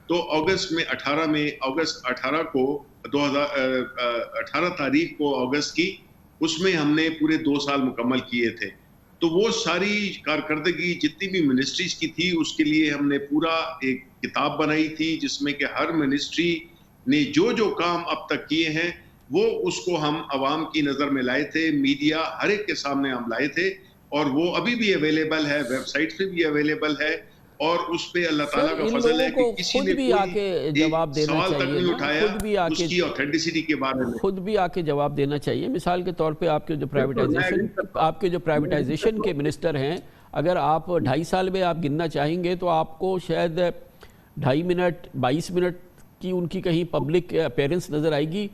تو اگست 18 کو 2018 تاریخ کو اگست کی, اس میں ہم نے پورے 2 سال مکمل کیے تھے. تو وہ ساری کارکردگی جتنی بھی منسٹریز کی تھی اس کے لیے ہم نے پورا ایک کتاب بنائی تھی جس میں کہ ہر منسٹری نے جو کام اب تک کیے ہیں وہ اس کو ہم عوام کی نظر میں لائے تھے, میڈیا ہر ایک کے سامنے ہم لائے تھے, اور وہ ابھی بھی اویلیبل ہے, ویب سائٹ پہ بھی اویلیبل ہے, اور اس پہ اللہ تعالیٰ کا فضل ہے کہ کسی نے کوئی سوال تک نہیں اٹھایا اس کی اوتھینٹسٹی کے بارے میں. خود بھی آ کے جواب دینا چاہیے. مثال کے طور پہ آپ کے جو پرائیویٹائزیشن کے منسٹر ہیں, اگر آپ 2.5 سال میں آپ گننا چاہیں گے تو آپ کو شاید 2.5 منٹ 22 منٹ کی ان کی کہیں پبلک اپیرنس نظر آئے گی.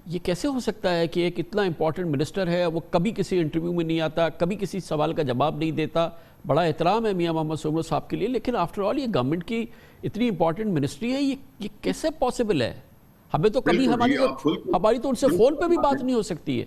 یہ کیسے ہو سکتا ہے کہ ایک اتنا امپورٹنٹ منسٹر ہے, وہ کبھی کسی انٹرویو میں نہیں آتا, کبھی کسی سوال کا جواب نہیں دیتا. بڑا احترام ہے میاں محمد سومر صاحب کے لیے, لیکن آفٹر آل یہ گورنمنٹ کی اتنی امپورٹنٹ منسٹری ہے, یہ کیسے پاسبل ہے؟ ہمیں تو کبھی ہماری تو ان سے فون پہ بھی بات نہیں ہو سکتی ہے.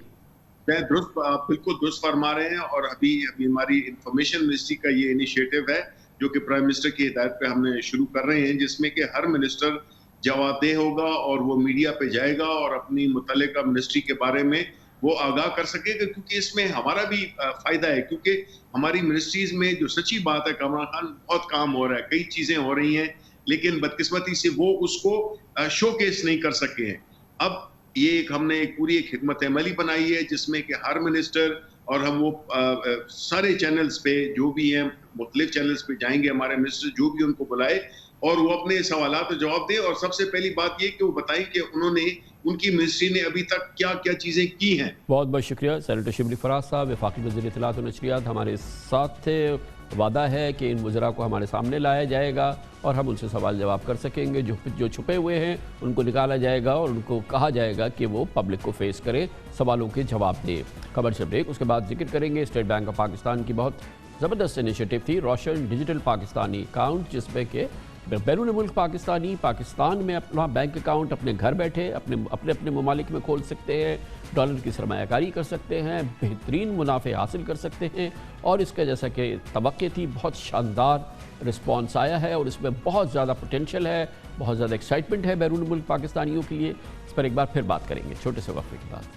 آپ بالکل درست فرما رہے ہیں, اور ابھی ہماری انفارمیشن منسٹری کا یہ انیشیٹو ہے جو کہ پرائم منسٹر کی ہدایت پہ ہم نے شروع کر رہے ہیں, جس میں کہ ہر منسٹر جواب دہ ہوگا اور وہ میڈیا پہ جائے گا اور اپنی متعلقہ منسٹری کے بارے میں وہ آگاہ کر سکے گا, کیونکہ اس میں ہمارا بھی فائدہ ہے. کیونکہ ہماری منسٹریز میں جو سچی بات ہے کامران خان, بہت کام ہو رہا ہے, کئی چیزیں ہو رہی ہیں, لیکن بدقسمتی سے وہ اس کو شو کیس نہیں کر سکے ہیں. اب یہ ہم نے پوری ایک حکمت عملی بنائی ہے جس میں کہ ہر منسٹر اور ہم وہ سارے چینلز پہ جو بھی ہیں مختلف چینلز پہ جائیں گے, ہمارے منسٹر جو بھی ان کو بلائے اور وہ اپنے سوالات کا جواب دیں, اور سب سے پہلی بات یہ کہ وہ بتائیں کہ انہوں نے ان کی منسٹری نے ابھی تک کیا کیا چیزیں کی ہیں. بہت بہت شکریہ سینیٹر شبلی فراز صاحب, وفاقی وزیر اطلاعات و نشریات ہمارے ساتھ تھے. وعدہ ہے کہ ان وزراء کو ہمارے سامنے لایا جائے گا اور ہم ان سے سوال جواب کر سکیں گے. جو چھپے ہوئے ہیں ان کو نکالا جائے گا اور ان کو کہا جائے گا کہ وہ پبلک کو فیس کرے, سوالوں کے جواب دے. خبر سے بریک, اس کے بعد ذکر کریں گے اسٹیٹ بینک آف پاکستان کی بہت زبردست انیشیٹو تھی روشن ڈیجیٹل پاکستانی اکاؤنٹ, جس میں کہ بیرون ملک پاکستان میں اپنا بینک اکاؤنٹ اپنے گھر بیٹھے اپنے ممالک میں کھول سکتے ہیں, ڈالر کی سرمایہ کاری کر سکتے ہیں, بہترین منافع حاصل کر سکتے ہیں. اور اس کا جیسا کہ توقع تھی بہت شاندار رسپانس آیا ہے, اور اس میں بہت زیادہ پوٹینشل ہے, بہت زیادہ ایکسائٹمنٹ ہے بیرون ملک پاکستانیوں کے لیے. اس پر ایک بار پھر بات کریں گے چھوٹے سے وقفے کے بعد.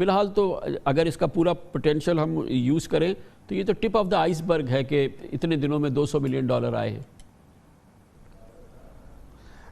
فی الحال تو اگر اس کا پورا پوٹینشیل ہم یوز کریں تو یہ تو ٹپ آف دا آئس برگ ہے کہ اتنے دنوں میں $200 ملین آئے ہیں.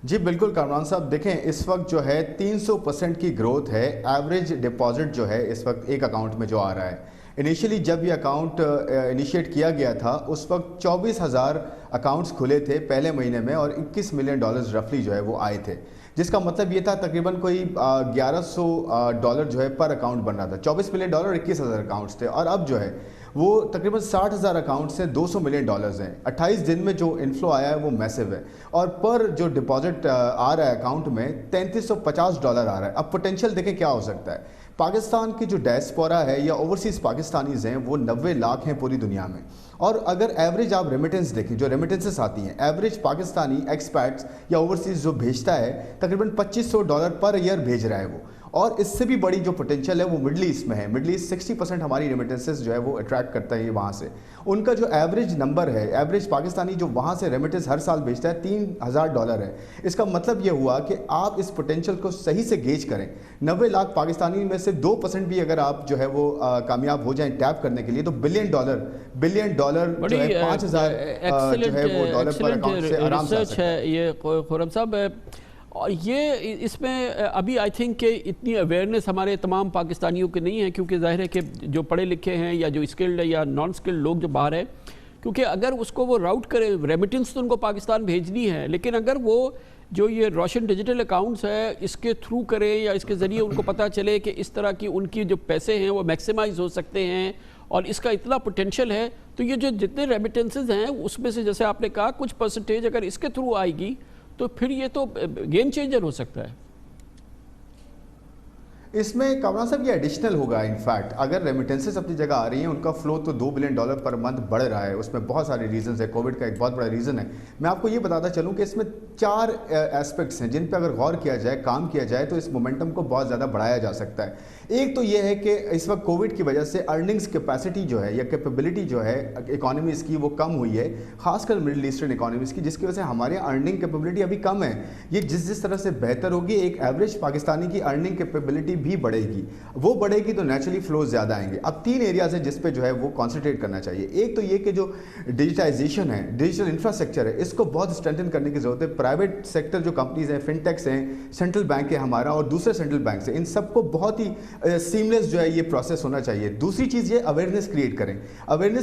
جی بالکل کامران صاحب، دیکھیں اس وقت جو ہے 300% کی گروتھ ہے. ایوریج ڈپازٹ جو ہے اس وقت ایک اکاؤنٹ میں جو آ رہا ہے، انیشیلی جب یہ اکاؤنٹ انیشیٹ کیا گیا تھا اس وقت 24,000 اکاؤنٹس کھلے تھے پہلے مہینے میں اور $21 ملین رفلی جو ہے وہ آئے تھے، جس کا مطلب یہ تھا تقریباً کوئی $1,100 جو ہے پر اکاؤنٹ بن رہا تھا. 24 ملین ڈالر 21,000 اکاؤنٹس تھے، اور اب جو ہے وہ تقریباً 60,000 اکاؤنٹ سے $200 ملین ہیں. 28 دن میں جو انفلو آیا ہے وہ میسو ہے، اور پر جو ڈپازٹ آ رہا ہے اکاؤنٹ میں $3,350 آ رہا ہے. اب پوٹینشیل دیکھیں کیا ہو سکتا ہے. پاکستان کی جو ڈائسپورا ہے یا اوورسیز پاکستانیز ہیں وہ 90 لاکھ ہیں پوری دنیا میں، اور اگر ایوریج آپ ریمیٹنس دیکھیں، جو ریمیٹنسز آتی ہیں، ایوریج پاکستانی ایکسپیٹس یا اوورسیز جو بھیجتا ہے تقریباً $2,500 پر ایئر بھیج رہا ہے وہ. اور اس سے بھی بڑی جو پوٹینشیل ہے وہ مڈل ایسٹ میں ہے. مڈل ایسٹ 60% ہماری ریمیٹنسز جو ہے وہ اٹریکٹ کرتا ہے وہاں سے. ان کا جو ایوریج نمبر ہے، ایوریج پاکستانی جو وہاں سے ریمیٹنس ہر سال بھیجتا ہے $3,000 ہے. اس کا مطلب یہ ہوا کہ آپ اس پوٹینشیل کو صحیح سے گیج کریں. 90 لاکھ پاکستانی میں سے 2% بھی اگر آپ جو ہے وہ کامیاب ہو جائیں ٹیپ کرنے کے لیے تو $1 بلین جو ہے 5,000 جو ہے وہ ڈالر پر اکاؤنٹ سے آرام سے آ سکتا ہے. یہ خرم صاحب، اور یہ اس میں ابھی آئی تھنک کہ اتنی اویئرنیس ہمارے تمام پاکستانیوں کے نہیں ہے، کیونکہ ظاہر ہے کہ جو پڑھے لکھے ہیں یا جو اسکلڈ ہے یا نان اسکلڈ لوگ جو باہر ہیں، کیونکہ اگر اس کو وہ راؤٹ کرے، ریمیٹنس تو ان کو پاکستان بھیجنی ہے، لیکن اگر وہ جو یہ روشن ڈیجیٹل اکاؤنٹس ہے اس کے تھرو کریں یا اس کے ذریعے ان کو پتہ چلے کہ اس طرح کی ان کی جو پیسے ہیں وہ میکسیمائز ہو سکتے ہیں اور اس کا اتنا پوٹینشیل ہے، تو یہ جو جتنے ریمیٹنسز ہیں اس میں سے جیسے آپ نے کہا کچھ پرسنٹیج اگر اس کے تھرو آئے گی تو پھر یہ تو گیم چینجر ہو سکتا ہے. اس میں کامران صاحب یہ ایڈیشنل ہوگا. انفیکٹ اگر ریمیٹنسز اپنی جگہ آ رہی ہیں، ان کا فلو تو $2 بلین پر منتھ بڑھ رہا ہے. اس میں بہت سارے ریزنز ہیں، کووڈ کا ایک بہت بڑا ریزن ہے. میں آپ کو یہ بتاتا چلوں کہ اس میں 4 ایسپیکٹس ہیں جن پہ اگر غور کیا جائے، کام کیا جائے تو اس مومنٹم کو بہت زیادہ بڑھایا جا سکتا ہے. ایک تو یہ ہے کہ اس وقت کووڈ کی وجہ سے ارننگز کیپیسٹی جو ہے یا کیپیبلٹی جو ہے اکانومیز کی وہ کم ہوئی ہے، خاص کر مڈل ایسٹرن اکانومیز کی، جس کی وجہ سے ہمارے ارننگ کیپیبلٹی ابھی کم ہے. یہ جس طرح سے بہتر ہوگی، ایک ایوریج پاکستانی کی ارننگ کیپیبلٹی بھی بڑھے گی. وہ بڑھے گی تو نیچرلی فلوز زیادہ آئیں گے. اب 3 ایریاز ہیں جس پہ جو ہے وہ کانسنٹریٹ کرنا چاہیے. ایک تو یہ کہ جو ڈیجیٹائزیشن ہے، ڈیجیٹل انفراسٹرکچر ہے، اس کو بہت اسٹرینتھن کرنے کی ضرورت ہے. پرائیویٹ سیکٹر جو کمپنیز ہیں، فن ٹیکس ہیں، سینٹرل بینک ہے ہمارا اور دوسرے سینٹرل بینکس ہیں، ان سب کو بہت ہی سیملیس جو ہے یہ پروسیس ہونا چاہیے. دوسری چیز یہ اویئرنیس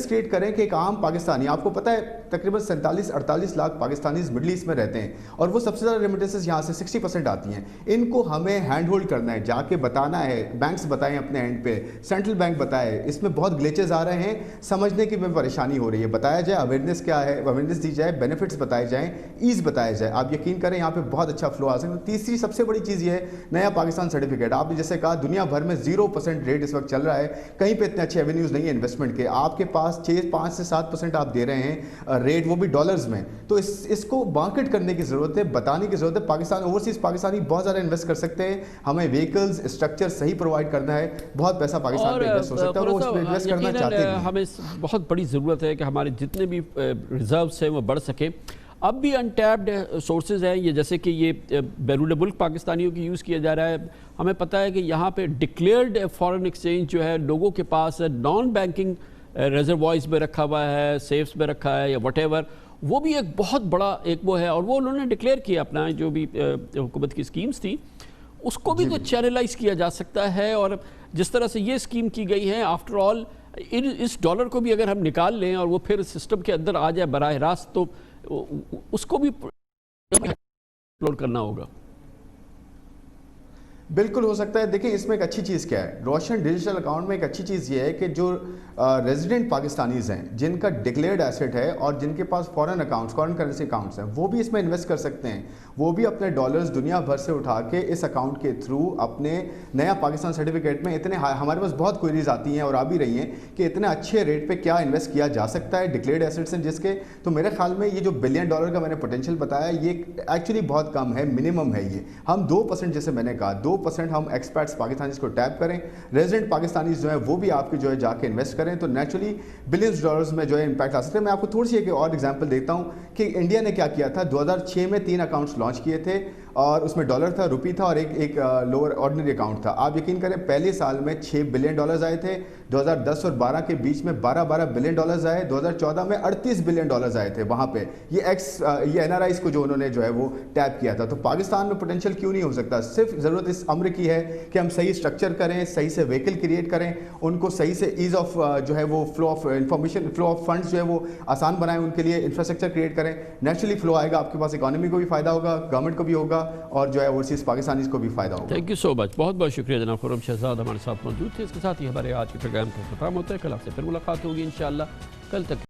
کریٹ کریں کہ ایک عام پاکستانی، آپ کو پتہ ہے تقریباً 47-48 لاکھ پاکستانیز مڈل ایسٹ میں رہتے ہیں اور وہ سب سے زیادہ ریمیٹنسز یہاں سے 60% آتی ہیں. ان کو ہمیں ہینڈ ہولڈ کرنا ہے، جا کے بتانا ہے، بینکس بتائیں اپنے اینڈ پہ، سینٹرل بینک بتائے اس میں بہت گلیچز آ رہے ہیں، سمجھنے کی میں پریشانی ہو رہی ہے. بتایا جائے اویئرنیس کیا ہے، اویئرنیس دی جائے، بینیفٹس بتائے جائیں، ایز بتایا جائے. آپ یقین کریں یہاں پہ بہت اچھا فلو آ سکتا ہے. تیسری سب سے بڑی چیز یہ ہے نیا پاکستان سرٹیفکیٹ. آپ نے جیسے کہا دنیا بھر میں 0% ریٹ اس وقت چل رہا ہے، کہیں پہ اتنے اچھے ایونیوز نہیں ہیں انویسٹمنٹ کے. آپ کے پاس 5 سے 7% آپ دے رہے ہیں ریٹ، وہ بھی ڈالرز میں. تو اس کو مارکیٹ کرنے کی ضرورت ہے، بتانے کی ضرورت ہے. پاکستان اوورسیز پاکستانی بہت زیادہ انویسٹ کر سکتے ہیں. ہمیں ویکلز اسٹرکچر صحیح پرووائڈ کرنا ہے. بہت پیسہ پاکستان پہ انویسٹ ہو سکتا ہے اور وہ اس پہ انویسٹ کرنا چاہتے ہیں. ہمیں بہت بڑی ضرورت ہے کہ ہمارے جتنے بھی ریزروز ہیں وہ بڑھ سکیں. اب بھی انٹیپڈ سورسز ہیں یہ، جیسے کہ یہ بیرون ملک پاکستانیوں کی یوز کیا جا رہا ہے. ہمیں پتہ ہے کہ یہاں پہ ڈکلیئرڈ فارن ایکسچینج جو ہے لوگوں کے پاس نان بینکنگ ریزروائرز میں رکھا ہوا ہے، سیفز میں رکھا ہے یا وٹ ایور، وہ بھی ایک بہت بڑا ایک وہ ہے. اور وہ انہوں نے ڈکلیئر کیا اپنا جو بھی حکومت کی اسکیمز تھی، اس کو بھی تو چینلائز کیا جا سکتا ہے. اور جس طرح سے یہ اسکیم کی گئی ہے، آفٹر آل اس ڈالر کو بھی اگر ہم نکال لیں اور وہ پھر سسٹم کے اندر آ جائے براہ راست، تو اس کو بھی اپلوڈ کرنا ہوگا. بالکل ہو سکتا ہے. دیکھیں اس میں ایک اچھی چیز کیا ہے، روشن ڈیجیٹل اکاؤنٹ میں ایک اچھی چیز یہ ہے کہ جو ریزیڈنٹ پاکستانیز ہیں جن کا ڈکلیئرڈ ایسٹ ہے اور جن کے پاس foreign accounts, foreign currency accounts ہیں، وہ بھی اس میں انویسٹ کر سکتے ہیں. وہ بھی اپنے ڈالرز دنیا بھر سے اٹھا کے اس اکاؤنٹ کے تھرو اپنے نیا پاکستان سرٹیفکیٹ میں اتنے ہمارے پاس بہت کوئریز آتی ہیں اور آ بھی رہی ہیں کہ اتنے اچھے ریٹ پہ کیا انویسٹ کیا جا سکتا ہے ڈکلیئرڈ ایسٹس ہیں جس کے. تو میرے خیال میں یہ جو $1 بلین کا میں نے پوٹینشیل بتایا یہ ایکچولی بہت کم ہے، منیمم ہے. یہ ہم 2% جیسے میں نے کہا 2% ہم ایکسپیٹس پاکستانیز کو ٹیپ کریں، ریزیڈنٹ پاکستانیز جو ہیں وہ بھی آپ کے جو ہے جا کے انویسٹ کریں، تو نیچرلی بلینز ڈالرز میں جو ہے امپیکٹ آ سکتے ہیں. میں آپ کو تھوڑی سی ایک اور ایگزامپل دیتا ہوں کہ انڈیا نے کیا کیا تھا. 2006 میں 3 اکاؤنٹس لانچ کیے تھے اور اس میں ڈالر تھا, روپی تھا اور ایک لوور آرڈنری اکاؤنٹ تھا. آپ یقین کریں پہلے سال میں 6 بلین ڈالرز آئے تھے, 2010 اور 12 کے بیچ میں 12 بلین ڈالرز آئے, 2014 میں 38 بلین ڈالرز آئے تھے وہاں پہ. یہ NRIs کو جو انہوں نے جو ہے وہ ٹیپ کیا تھا. تو پاکستان میں پوٹینشیل کیوں نہیں ہو سکتا؟ صرف ضرورت اس امر کی ہے کہ ہم صحیح اسٹرکچر کریں, صحیح سے وہیکل کریٹ کریں, ان کو صحیح سے ایز آف جو ہے وہ flow of information, flow of funds جو ہے وہ آسان بنائیں, ان کے لیے انفراسٹرکچر کریٹ کریں. نیچرلی فلو آئے گا آپ کے پاس, اکانومی کو بھی فائدہ ہوگا, گورنمنٹ کو بھی ہوگا, اور جو ہے اوورسیز پاکستانیز کو بھی فائدہ ہوگا. تھینک یو سو مچ, بہت بہت شکریہ جناب خرم شہزاد ہمارے ساتھ موجود تھے. اس کے ساتھ ہی ہمارے آج کے پروگرام کا ختم ہوتا ہے. کل آپ سے پھر ملاقات ہوگی انشاءاللہ. کل تک